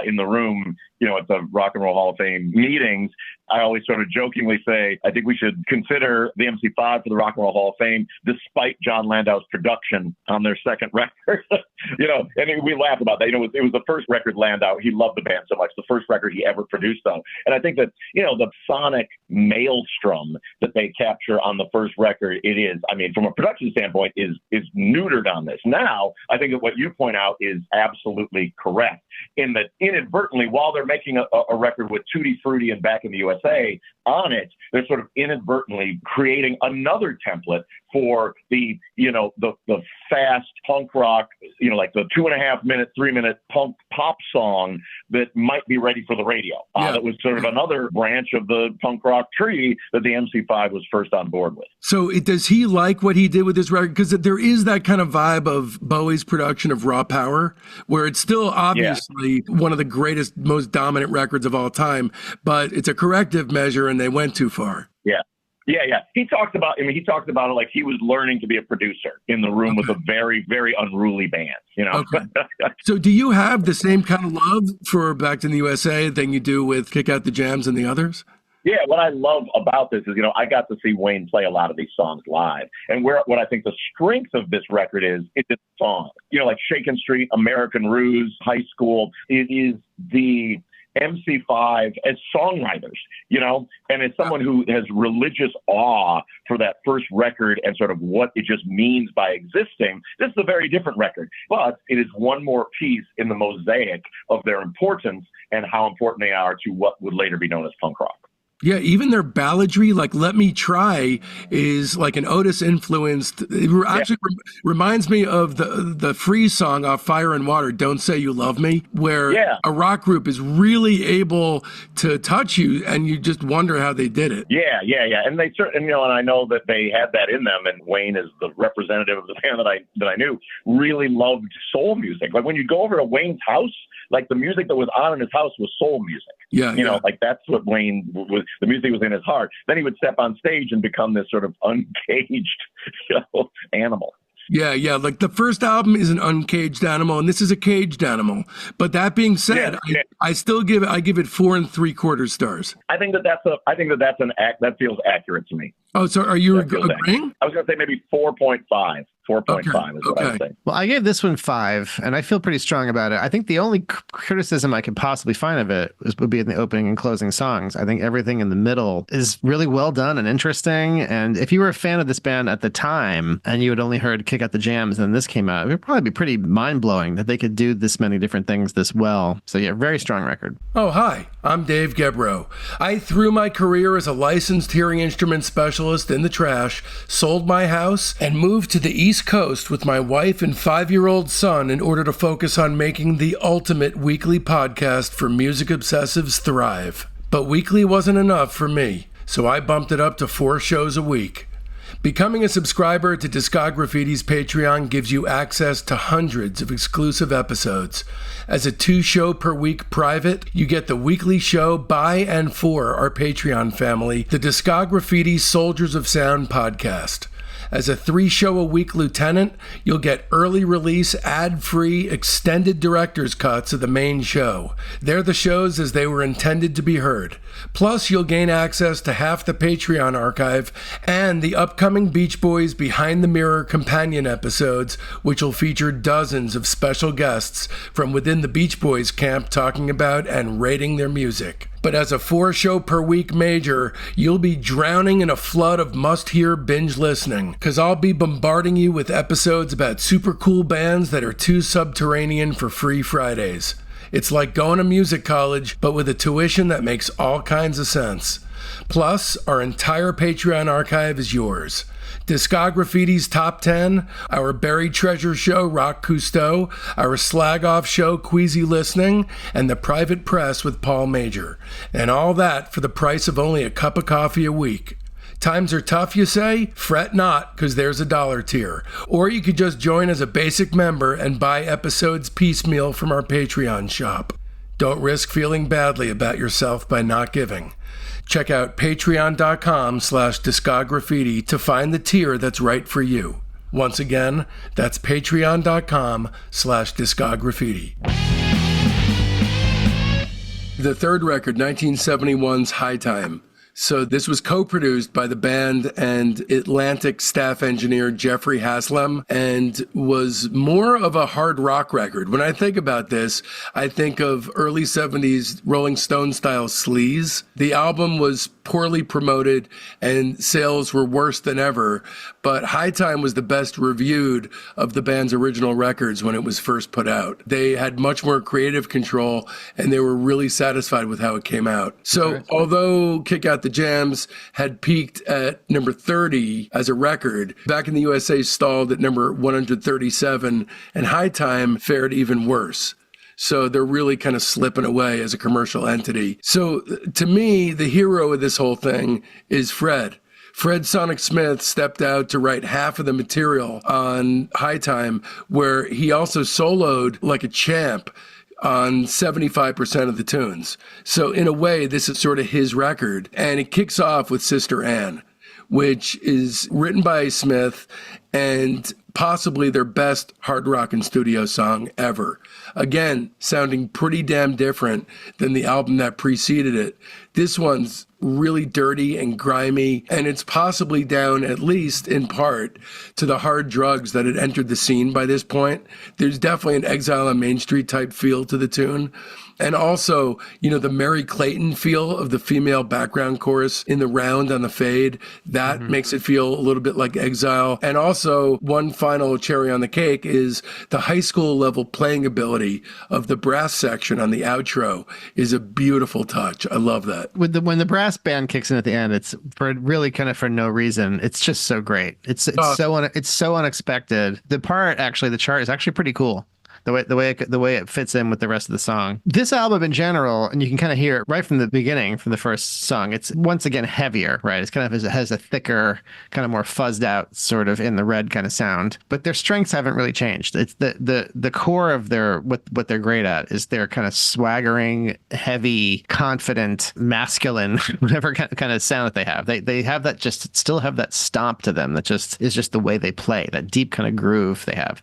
in the room, at the Rock and Roll Hall of Fame meetings, I always sort of jokingly say, I think we should consider the MC5 for the Rock and Roll Hall of Fame, despite John Landau's production on their second record. And we laugh about that. It was the first record Landau. He loved the band so much, the first record he ever produced on. And I think that, the sonic maelstrom that they capture on the first record, it is, I mean, from a production standpoint, is neutered on this. Now, I think that what you point out is absolutely correct, in that inadvertently, while they're making a record with Tutti Frutti and Back in the USA on it, they're sort of inadvertently creating another template for the fast punk rock, like the 2.5 minute, 3 minute punk pop song that might be ready for the radio. That was sort of another branch of the punk rock tree that the MC5 was first on board with.
So does he like what he did with this record? Because there is that kind of vibe of Bowie's production of Raw Power, where it's still obviously one of the greatest, most dominant records of all time, but it's a corrective measure and they went too far.
Yeah. He talked about it like he was learning to be a producer in the room with a very, very unruly band, Okay.
So do you have the same kind of love for Back to the USA than you do with Kick Out the Jams and the others?
Yeah, what I love about this is, I got to see Wayne play a lot of these songs live. And what I think the strength of this record is, it's its song. Like Shakin' Street, American Ruse, High School. It is the MC5 as songwriters, and as someone who has religious awe for that first record and sort of what it just means by existing, this is a very different record. But it is one more piece in the mosaic of their importance and how important they are to what would later be known as punk rock.
Yeah, even their balladry, like "Let Me Try," is like an Otis influenced. It actually reminds me of the Freeze song off Fire and Water, "Don't Say You Love Me," where a rock group is really able to touch you, and you just wonder how they did it.
Yeah, and they certainly, and I know that they had that in them. And Wayne, is the representative of the band that I knew, really loved soul music. Like when you go over to Wayne's house, like the music that was on in his house was soul music. Like that's what Wayne was. The music was in his heart. Then he would step on stage and become this sort of uncaged animal.
Yeah. Like the first album is an uncaged animal, and this is a caged animal. But that being said, I still give it 4 3/4 stars.
I think that feels accurate to me.
Oh, so are you agreeing?
I was going to say maybe 4.5. 4.5 is what I would say.
Well, I gave this one 5, and I feel pretty strong about it. I think the only criticism I could possibly find of it would be in the opening and closing songs. I think everything in the middle is really well done and interesting. And if you were a fan of this band at the time and you had only heard Kick Out the Jams and this came out, it would probably be pretty mind-blowing that they could do this many different things this well. So yeah, very strong record.
Oh, hi. I'm Dave Gebrow. I threw my career as a licensed hearing instrument specialist in the trash, sold my house, and moved to the East Coast with my wife and 5-year-old son in order to focus on making the ultimate weekly podcast for music obsessives thrive. But weekly wasn't enough for me, so I bumped it up to 4 shows a week. Becoming a subscriber to Discograffiti's Patreon gives you access to hundreds of exclusive episodes. As a 2-show per week private, you get the weekly show by and for our Patreon family, the Discograffiti Soldiers of Sound podcast. As a 3-show-a-week lieutenant, you'll get early release, ad-free, extended director's cuts of the main show. They're the shows as they were intended to be heard. Plus, you'll gain access to half the Patreon archive and the upcoming Beach Boys Behind the Mirror companion episodes, which will feature dozens of special guests from within the Beach Boys camp talking about and rating their music. But as a 4-show-per-week major, you'll be drowning in a flood of must-hear binge listening, because I'll be bombarding you with episodes about super cool bands that are too subterranean for free Fridays. It's like going to music college, but with a tuition that makes all kinds of sense. Plus, our entire Patreon archive is yours. Discograffiti's Top 10, our Buried Treasure show, Rock Cousteau, our Slag Off show, Queasy Listening, and the Private Press with Paul Major. And all that for the price of only a cup of coffee a week. Times are tough, you say? Fret not, because there's a $1 tier. Or you could just join as a basic member and buy episodes piecemeal from our Patreon shop. Don't risk feeling badly about yourself by not giving. Check out patreon.com/discograffiti to find the tier that's right for you. Once again, that's patreon.com/discograffiti. The third record, 1971's High Time. So this was co-produced by the band and Atlantic staff engineer Jeffrey Haslam and was more of a hard rock record. When I think about this, I think of early 70s Rolling Stone style sleaze. The album was poorly promoted and sales were worse than ever, but High Time was the best reviewed of the band's original records when it was first put out. They had much more creative control and they were really satisfied with how it came out. So although Kick Out the Jams had peaked at number 30 as a record, Back in the USA stalled at number 137, and High Time fared even worse. So they're really kind of slipping away as a commercial entity. So to me, the hero of this whole thing is Fred. Fred Sonic Smith stepped out to write half of the material on High Time, where he also soloed like a champ on 75% of the tunes. So in a way, this is sort of his record. And it kicks off with Sister Ann, which is written by Smith and possibly their best hard rock and studio song ever. Again, sounding pretty damn different than the album that preceded it. This one's really dirty and grimy, and it's possibly down, at least in part, to the hard drugs that had entered the scene by this point. There's definitely an Exile on Main Street type feel to the tune. And also, you know, the Mary Clayton feel of the female background chorus in the round on the fade, that makes it feel a little bit like Exile. And also, one final cherry on the cake is the high school level playing ability of the brass section on the outro is a beautiful touch. I love that.
When the brass band kicks in at the end, it's for really kind of for no reason. It's just so great. It's so unexpected. The chart is actually pretty cool. The way it fits in with the rest of the song. This album in general, and you can kind of hear it right from the beginning, from the first song, it's once again heavier, right? It's kind of has a thicker, kind of more fuzzed out sort of in the red kind of sound. But their strengths haven't really changed. It's the core of their what they're great at is their kind of swaggering, heavy, confident, masculine, whatever kind of sound that they have. They have that, just still have that stomp to them that just is just the way they play, that deep kind of groove they have.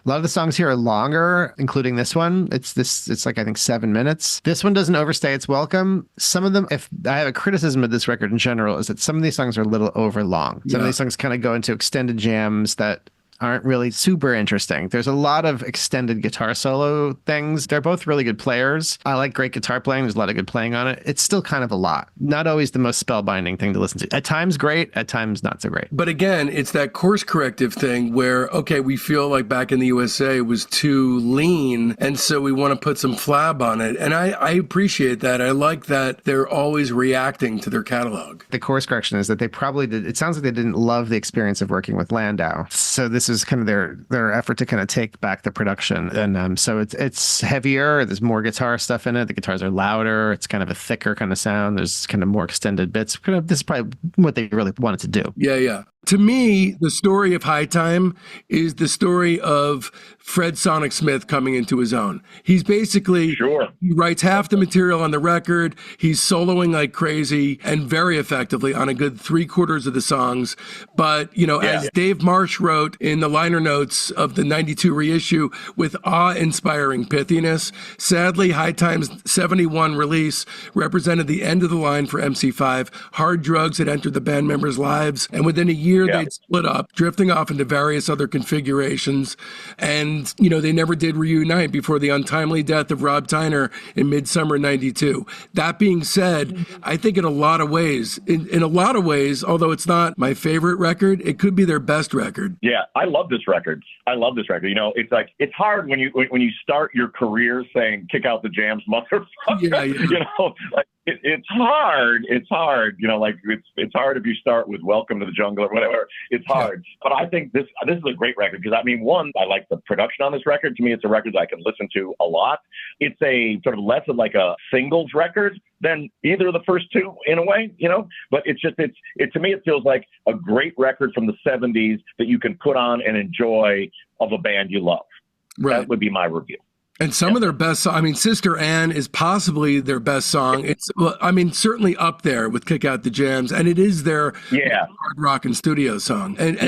A lot of the songs here are longer, including this one. It's like, I think 7 minutes. This one doesn't overstay its welcome. Some of them, if I have a criticism of this record in general, is that some of these songs are a little over long. Some of these songs kind of go into extended jams that aren't really super interesting. There's a lot of extended guitar solo things. They're both really good players. I like great guitar playing. There's a lot of good playing on it. It's still kind of a lot. Not always the most spellbinding thing to listen to. At times great, at times not so great.
But again, it's that course corrective thing where, okay, we feel like Back in the USA was too lean, and so we want to put some flab on it. And I appreciate that. I like that they're always reacting to their catalog.
The course correction is that they probably did. It sounds like they didn't love the experience of working with Landau. So this is kind of their effort to kind of take back the production. And so it's heavier. There's more guitar stuff in it. The guitars are louder. It's kind of a thicker kind of sound. There's kind of more extended bits. This is probably what they really wanted to do.
Yeah. To me, the story of High Time is the story of Fred Sonic Smith coming into his own. He's basically, he writes half the material on the record. He's soloing like crazy and very effectively on a good 3/4 of the songs. But, you know, as Dave Marsh wrote in the liner notes of the 92 reissue with awe-inspiring pithiness, sadly, High Time's 71 release represented the end of the line for MC5. Hard drugs had entered the band members' lives, and within a year, they'd split up, drifting off into various other configurations. And, you know, they never did reunite before the untimely death of Rob Tyner in midsummer 92. That being said, I think in a lot of ways, although it's not my favorite record, it could be their best record.
Yeah, I love this record. You know, it's like, it's hard when you start your career saying, kick out the jams, motherfucker.
Yeah.
You know, like, it's hard. It's hard. You know, like it's hard if you start with Welcome to the Jungle or whatever. It's hard. But I think this is a great record because, I mean, one, I like the production on this record. To me, it's a record that I can listen to a lot. It's a sort of less of like a singles record than either of the first two in a way, you know, but to me, it feels like a great record from the 70s that you can put on and enjoy of a band you love.
Right.
That would be my review.
And some of their best, I mean, Sister Anne is possibly their best song. It's, I mean, certainly up there with Kick Out the Jams, and it is their hard rock and studio song. And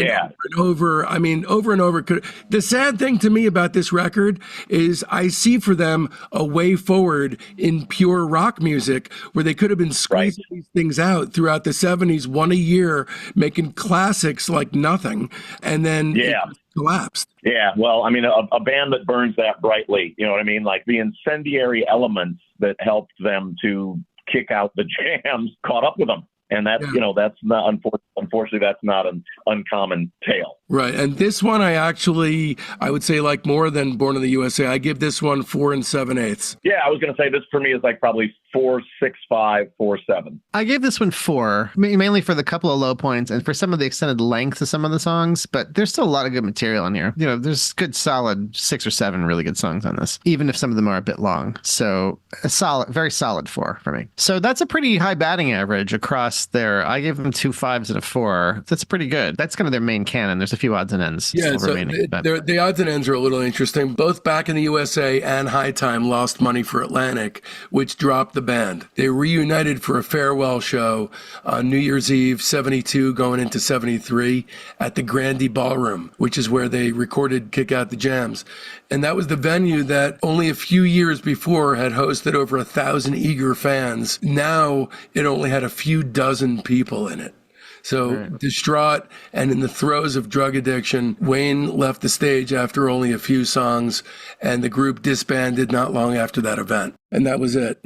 over and over. The sad thing to me about this record is I see for them a way forward in pure rock music where they could have been squeezing these things out throughout the 70s, one a year, making classics like nothing, and then collapsed.
Yeah, well, I mean, a band that burns that brightly, you know what I mean? Like the incendiary elements that helped them to kick out the jams caught up with them. And that's, you know, that's not, unfortunately, that's not an uncommon tale.
Right. And this one, I would say like more than Born in the USA. I give this one 4 7/8.
Yeah, I was going to say this for me is like probably 4, 6, 5, 4, 7.
I gave this one 4, mainly for the couple of low points and for some of the extended length of some of the songs. But there's still a lot of good material in here. You know, there's good solid 6 or 7 really good songs on this, even if some of them are a bit long. So very solid 4 for me. So that's a pretty high batting average across there. I gave them 2 5s and a 4. That's pretty good. That's kind of their main canon. There's a few odds and ends
Yeah,
still
so
remaining.
the odds and ends are a little interesting. Both Back in the USA and High Time lost money for Atlantic, which dropped the band. They reunited for a farewell show on New Year's Eve, 72, going into 73, at the Grandie Ballroom, which is where they recorded Kick Out the Jams. And that was the venue that only a few years before had hosted over 1,000 eager fans. Now it only had a few dozen people in it. So distraught and in the throes of drug addiction, Wayne left the stage after only a few songs, and the group disbanded not long after that event. And that was it.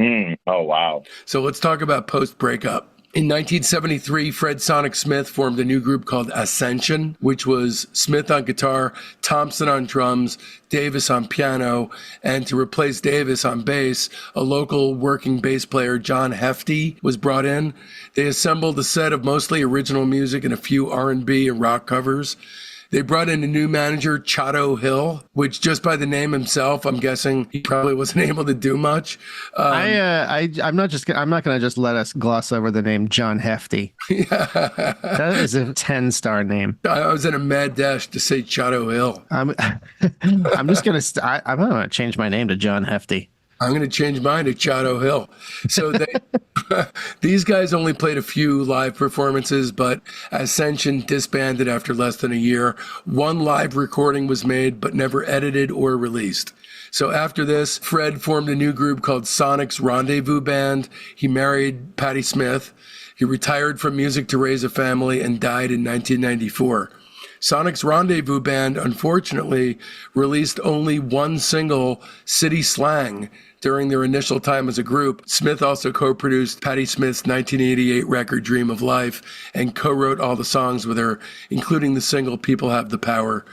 Oh, wow.
So let's talk about post-breakup. In 1973, Fred Sonic Smith formed a new group called Ascension, which was Smith on guitar, Thompson on drums, Davis on piano, and to replace Davis on bass, a local working bass player, John Hefty, was brought in. They assembled a set of mostly original music and a few R&B and rock covers. They brought in a new manager, Chato Hill, which just by the name himself, I'm guessing he probably wasn't able to do much.
I'm not going to just let us gloss over the name John Hefty. That is a 10-star name.
I was in a mad dash to say Chato Hill.
I'm just going to I'm going to change my name to John Hefty.
I'm going to change mine to Chato Hill. So these guys only played a few live performances, but Ascension disbanded after less than a year. One live recording was made, but never edited or released. So after this, Fred formed a new group called Sonic's Rendezvous Band. He married Patti Smith. He retired from music to raise a family and died in 1994. Sonic's Rendezvous Band, unfortunately, released only one single, City Slang, during their initial time as a group. Smith also co-produced Patti Smith's 1988 record Dream of Life and co-wrote all the songs with her, including the single People Have the Power.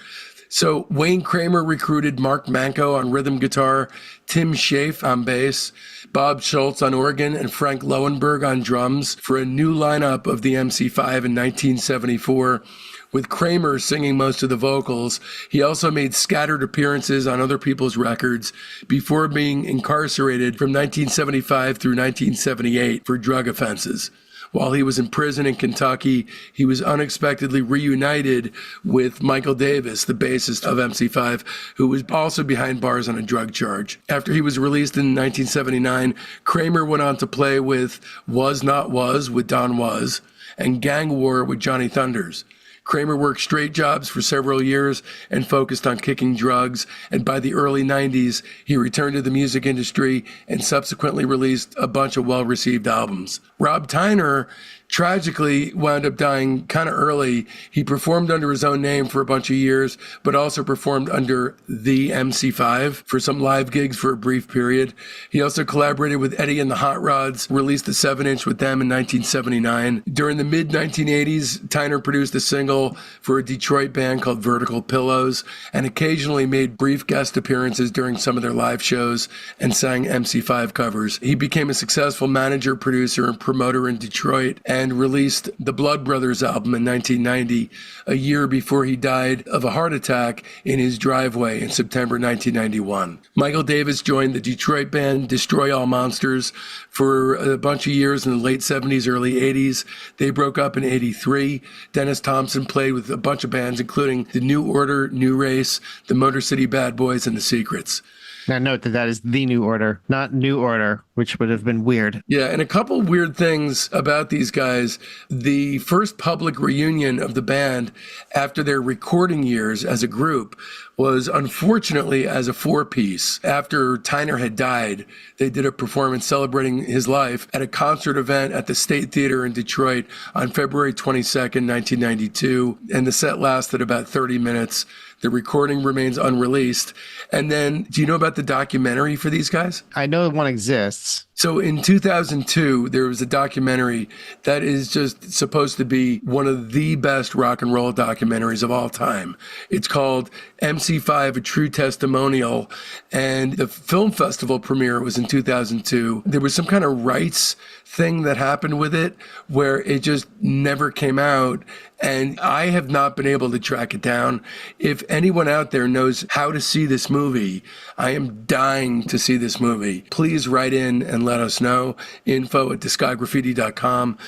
So Wayne Kramer recruited Mark Manco on rhythm guitar, Tim Schaaf on bass, Bob Schultz on organ, and Frank Lowenberg on drums for a new lineup of the MC5 in 1974. With Kramer singing most of the vocals, he also made scattered appearances on other people's records before being incarcerated from 1975 through 1978 for drug offenses. While he was in prison in Kentucky, he was unexpectedly reunited with Michael Davis, the bassist of MC5, who was also behind bars on a drug charge. After he was released in 1979, Kramer went on to play with Was Not Was with Don Was and Gang War with Johnny Thunders. Kramer worked straight jobs for several years and focused on kicking drugs, and by the early 90s, he returned to the music industry and subsequently released a bunch of well-received albums. Rob Tyner tragically wound up dying kind of early. He performed under his own name for a bunch of years, but also performed under the MC5 for some live gigs for a brief period. He also collaborated with Eddie and the Hot Rods, released a 7-inch with them in 1979. During the mid-1980s, Tyner produced a single for a Detroit band called Vertical Pillows, and occasionally made brief guest appearances during some of their live shows and sang MC5 covers. He became a successful manager, producer, and promoter in Detroit, and released the Blood Brothers album in 1990, a year before he died of a heart attack in his driveway in September 1991. Michael Davis joined the Detroit band Destroy All Monsters for a bunch of years in the late 70s, early 80s. They broke up in 83. Dennis Thompson played with a bunch of bands, including The New Order, New Race, the Motor City Bad Boys, and The Secrets.
Now note that is The New Order, not New Order, which would have been weird.
Yeah, and a couple weird things about these guys. The first public reunion of the band after their recording years as a group was unfortunately as a 4-piece. After Tyner had died, they did a performance celebrating his life at a concert event at the State Theater in Detroit on February 22nd, 1992, and the set lasted about 30 minutes. The recording remains unreleased. And then, do you know about the documentary for these guys?
I know one exists.
So in 2002, there was a documentary that is just supposed to be one of the best rock and roll documentaries of all time. It's called MC5, A True Testimonial. And the film festival premiere was in 2002. There was some kind of rights thing that happened with it where it just never came out. And I have not been able to track it down. If anyone out there knows how to see this movie, I am dying to see this movie. Please write in and let us know. info@discograffiti.com.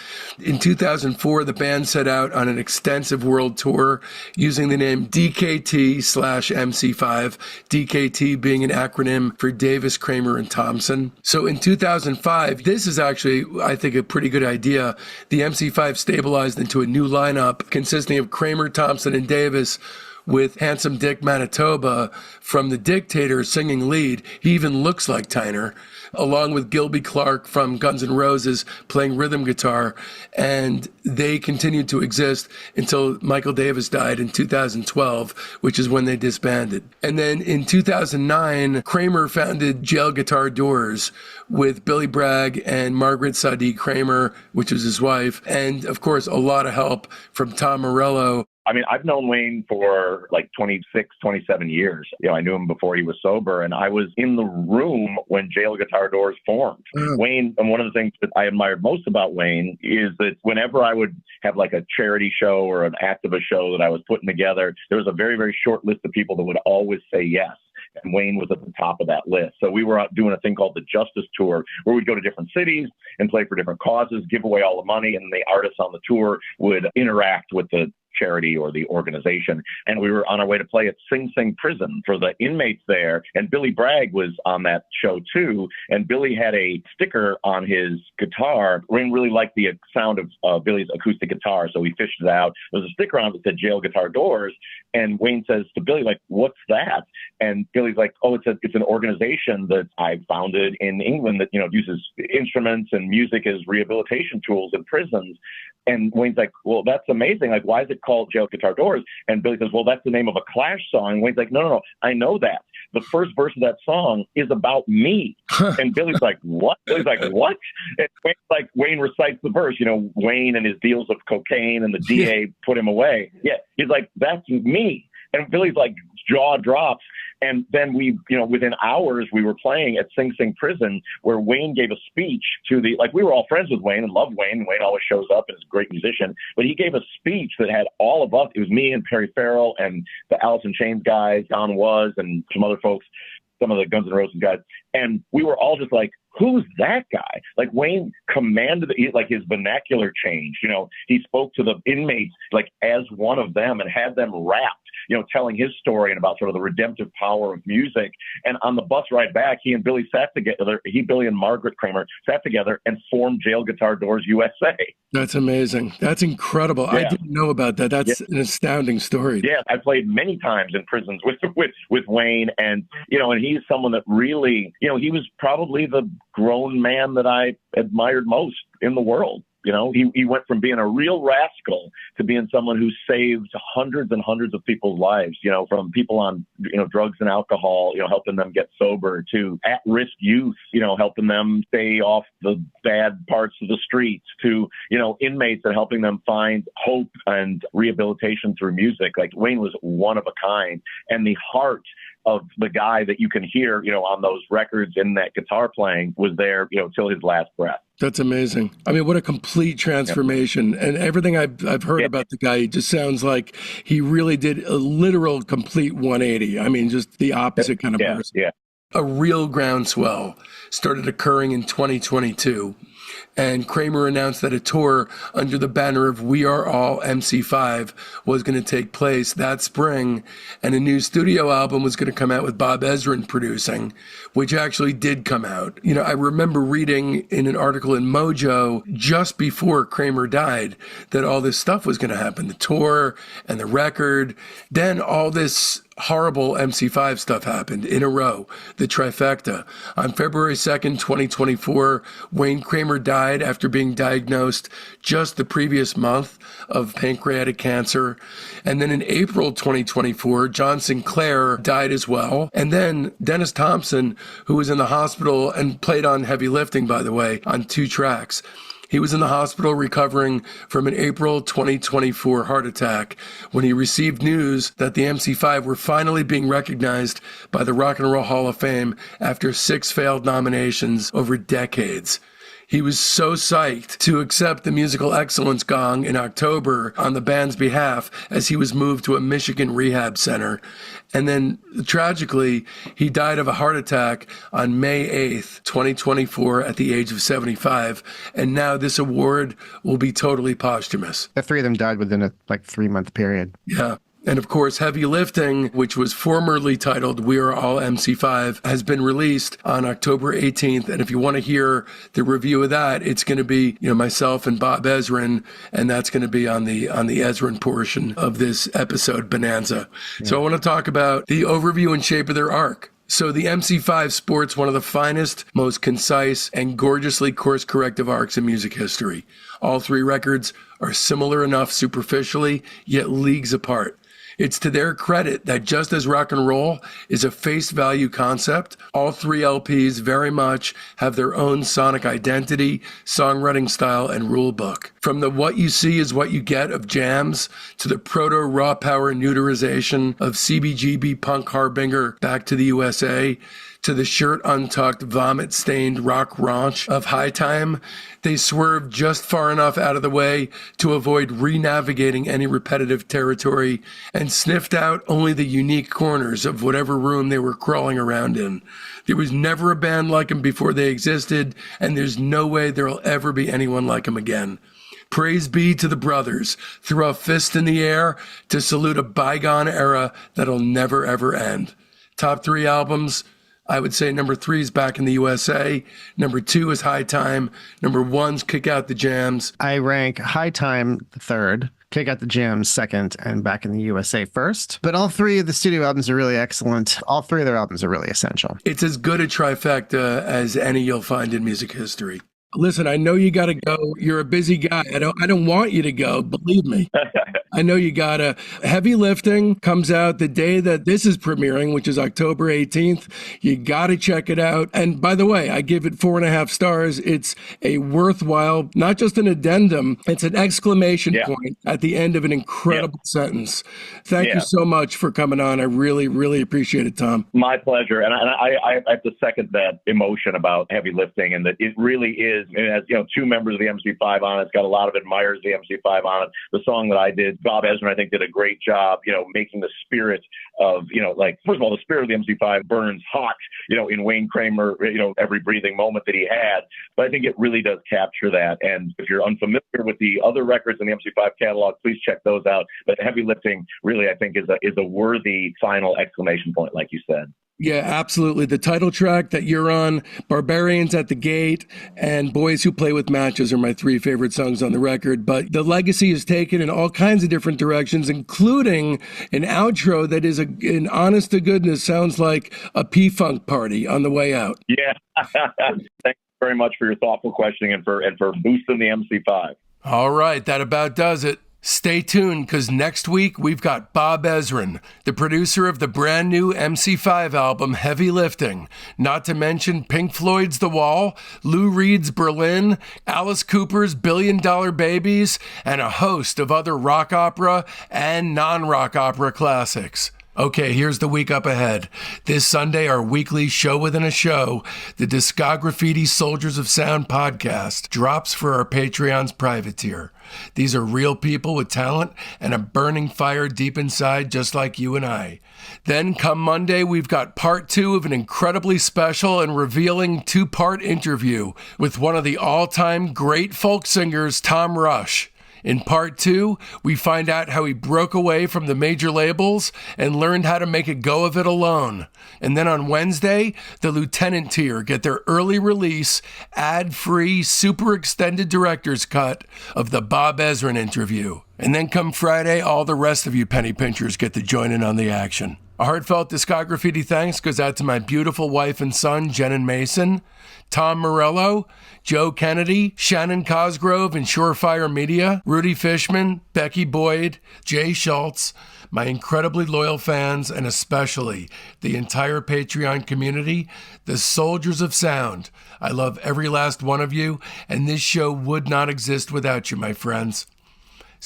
In 2004, the band set out on an extensive world tour using the name DKT/MC5, DKT being an acronym for Davis, Kramer, and Thompson. So in 2005, this is actually, I think, a pretty good idea. The MC5 stabilized into a new lineup consisting of Kramer, Thompson, and Davis, with Handsome Dick Manitoba from The Dictator singing lead. He even looks like Tyner, along with Gilby Clarke from Guns N' Roses playing rhythm guitar. And they continued to exist until Michael Davis died in 2012, which is when they disbanded. And then in 2009, Kramer founded Jail Guitar Doors with Billy Bragg and Margaret Sadi Kramer, which was his wife. And of course, a lot of help from Tom Morello.
I mean, I've known Wayne for like 26, 27 years. I knew him before he was sober, and I was in the room when Jail Guitar Doors formed. Wayne, and one of the things that I admired most about Wayne is that whenever I would have like a charity show or an activist show that I was putting together, there was a very, very short list of people that would always say yes. And Wayne was at the top of that list. So we were out doing a thing called the Justice Tour, where we'd go to different cities and play for different causes, give away all the money, and the artists on the tour would interact with the charity or the organization. And we were on our way to play at Sing Sing Prison for the inmates there. And Billy Bragg was on that show too. And Billy had a sticker on his guitar. Wayne really liked the sound of Billy's acoustic guitar, so we fished it out. There was a sticker on it that said Jail Guitar Doors. And Wayne says to Billy, like, "What's that?" And Billy's like, "Oh, it's an organization that I founded in England that, uses instruments and music as rehabilitation tools in prisons." And Wayne's like, "Well, that's amazing. Like, why is it called Jail Guitar Doors?" And Billy says, "Well, that's the name of a Clash song." And Wayne's like, no, I know that. The first verse of that song is about me." And Billy's like, "What?" Billy's like, "What?" And Wayne recites the verse, Wayne and his deals of cocaine, and the DA put him away. Yeah. He's like, "That's me." And Billy's like, jaw drops. And then we, within hours, we were playing at Sing Sing Prison, where Wayne gave a speech to we were all friends with Wayne and loved Wayne. Wayne always shows up and is a great musician. But he gave a speech that had all of us. It was me and Perry Farrell and the Alice in Chains guys, Don Was, and some other folks, some of the Guns N' Roses guys. And we were all just like, who's that guy? Like, Wayne commanded, his vernacular changed. He spoke to the inmates like as one of them and had them rapped, telling his story and about sort of the redemptive power of music. And on the bus ride back, he and Billy sat together. Billy and Margaret Kramer sat together and formed Jail Guitar Doors USA.
That's amazing. That's incredible. Yeah. I didn't know about that. That's an astounding story.
Yeah, I played many times in prisons with Wayne, and and he's someone that really, he was probably the grown man that I admired most in the world. He went from being a real rascal to being someone who saved hundreds and hundreds of people's lives, from people on, drugs and alcohol, helping them get sober, to at-risk youth, helping them stay off the bad parts of the streets, to, inmates and helping them find hope and rehabilitation through music. Like, Wayne was one of a kind. And the heart of the guy that you can hear, on those records in that guitar playing was there, till his last breath.
That's amazing. I mean, what a complete transformation. Yep. And everything I've heard about the guy, it just sounds like he really did a literal complete 180. I mean, just the opposite kind of person. Yeah. A real groundswell started occurring in 2022. And Kramer announced that a tour under the banner of We Are All MC5 was going to take place that spring, and a new studio album was going to come out with Bob Ezrin producing, which actually did come out. I remember reading in an article in Mojo just before Kramer died that all this stuff was going to happen, the tour and the record. Then all this horrible MC5 stuff happened in a row, the trifecta. On February 2nd, 2024, Wayne Kramer died after being diagnosed just the previous month of pancreatic cancer. And then in April 2024, John Sinclair died as well. And then Dennis Thompson, who was in the hospital and played on Heavy Lifting, by the way, on 2 tracks. He was in the hospital recovering from an April 2024 heart attack when he received news that the MC5 were finally being recognized by the Rock and Roll Hall of Fame after 6 failed nominations over decades. He was so psyched to accept the Musical Excellence Gong in October on the band's behalf as he was moved to a Michigan rehab center. And then, tragically, he died of a heart attack on May 8th, 2024, at the age of 75. And now this award will be totally posthumous.
The three of them died within a 3-month period.
Yeah. And of course, Heavy Lifting, which was formerly titled We Are All MC5, has been released on October 18th. And if you want to hear the review of that, it's going to be, myself and Bob Ezrin, and that's going to be on the Ezrin portion of this episode bonanza. Yeah. So I want to talk about the overview and shape of their arc. So the MC5 sports one of the finest, most concise, and gorgeously course-corrective arcs in music history. All three records are similar enough superficially, yet leagues apart. It's to their credit that just as rock and roll is a face value concept, all three LPs very much have their own sonic identity, songwriting style, and rule book. From the what you see is what you get of jams to the proto raw power neuterization of CBGB punk harbinger Back to the USA, to the shirt untucked, vomit-stained rock raunch of High Time, they swerved just far enough out of the way to avoid re-navigating any repetitive territory and sniffed out only the unique corners of whatever room they were crawling around in. There was never a band like them before they existed, and there's no way there'll ever be anyone like them again. Praise be to the brothers. Throw a fist in the air to salute a bygone era that'll never, ever end. Top three albums, I would say number 3 is Back in the USA. Number 2 is High Time. Number 1's Kick Out the Jams.
I rank High Time third, Kick Out the Jams second, and Back in the USA first. But all three of the studio albums are really excellent. All three of their albums are really essential.
It's as good a trifecta as any you'll find in music history. Listen, I know you got to go. You're a busy guy. I don't want you to go. Believe me. I know you got to. Heavy Lifting comes out the day that this is premiering, which is October 18th. You got to check it out. And by the way, I give it 4.5 stars. It's a worthwhile, not just an addendum, it's an exclamation point at the end of an incredible sentence. Thank you so much for coming on. I really, really appreciate it, Tom.
My pleasure. And I have to second that emotion about Heavy Lifting, and that it really is. It has, 2 members of the MC5 on it. It's got a lot of admirers of the MC5 on it. The song that I did, Bob Ezrin, I think, did a great job, making the spirit of, first of all, the spirit of the MC5 burns hot, in Wayne Kramer, every breathing moment that he had. But I think it really does capture that. And if you're unfamiliar with the other records in the MC5 catalog, please check those out. But Heavy Lifting really, I think, is a worthy final exclamation point, like you said.
Yeah, absolutely. The title track that you're on, Barbarians at the Gate, and Boys Who Play with Matches are my 3 favorite songs on the record. But the legacy is taken in all kinds of different directions, including an outro that is, an honest to goodness, sounds like a P-Funk party on the way out.
Yeah. Thank you very much for your thoughtful questioning and for boosting the MC5.
All right. That about does it. Stay tuned, because next week we've got Bob Ezrin, the producer of the brand new MC5 album Heavy Lifting, not to mention Pink Floyd's The Wall, Lou Reed's Berlin, Alice Cooper's $1 Billion Babies, and a host of other rock opera and non-rock opera classics. Okay, here's the week up ahead. This Sunday, our weekly show within a show, the Discograffiti Soldiers of Sound podcast, drops for our Patreon's private tier. These are real people with talent and a burning fire deep inside, just like you and I. Then come Monday, we've got part 2 of an incredibly special and revealing 2-part interview with one of the all-time great folk singers, Tom Rush. In part 2, we find out how he broke away from the major labels and learned how to make a go of it alone. And then on Wednesday, the Lieutenant tier get their early release, ad-free, super extended director's cut of the Bob Ezrin interview. And then come Friday, all the rest of you penny pinchers get to join in on the action. A heartfelt Discograffiti thanks goes out to my beautiful wife and son, Jen and Mason, Tom Morello, Joe Kennedy, Shannon Cosgrove and Surefire Media, Rudy Fishman, Becky Boyd, Jay Schultz, my incredibly loyal fans, and especially the entire Patreon community, the Soldiers of Sound. I love every last one of you, and this show would not exist without you, my friends.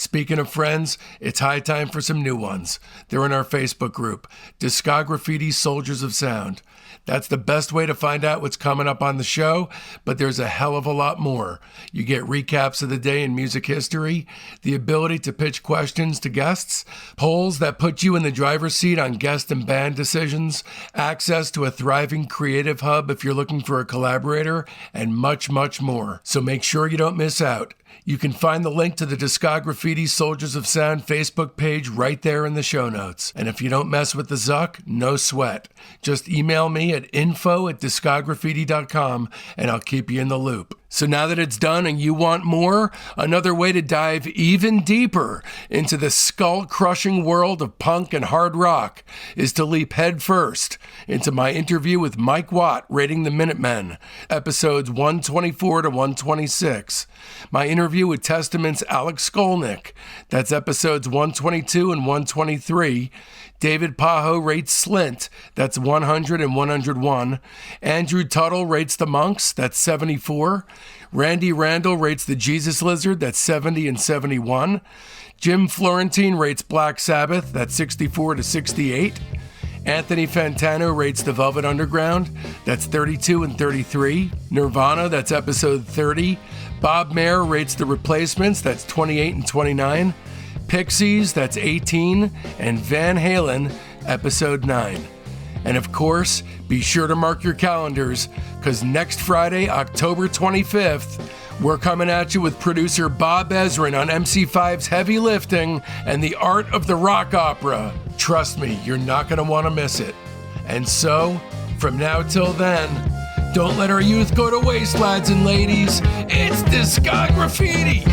Speaking of friends, it's high time for some new ones. They're in our Facebook group, Discograffiti Soldiers of Sound. That's the best way to find out what's coming up on the show, but there's a hell of a lot more. You get recaps of the day in music history, the ability to pitch questions to guests, polls that put you in the driver's seat on guest and band decisions, access to a thriving creative hub if you're looking for a collaborator, and much, much more. So make sure you don't miss out. You can find the link to the Discograffiti Soldiers of Sound Facebook page right there in the show notes. And if you don't mess with the Zuck, no sweat. Just email me at info@discograffiti.com and I'll keep you in the loop. So now that it's done and you want more, another way to dive even deeper into the skull-crushing world of punk and hard rock is to leap headfirst into my interview with Mike Watt, Rating the Minutemen, episodes 124 to 126. My interview with Testament's Alex Skolnick, that's episodes 122 and 123. David Pajo rates Slint, that's 100 and 101. Andrew Tuttle rates The Monks, that's 74. Randy Randall rates The Jesus Lizard, that's 70 and 71. Jim Florentine rates Black Sabbath, that's 64 to 68. Anthony Fantano rates The Velvet Underground, that's 32 and 33. Nirvana, that's episode 30. Bob Mayer rates The Replacements, that's 28 and 29. Pixies, that's 18, and Van Halen, episode 9. And of course, be sure to mark your calendars, because next Friday, October 25th, we're coming at you with producer Bob Ezrin on MC5's Heavy Lifting and the Art of the Rock Opera. Trust me, you're not going to want to miss it. And so, from now till then, don't let our youth go to waste, lads and ladies. It's Discograffiti!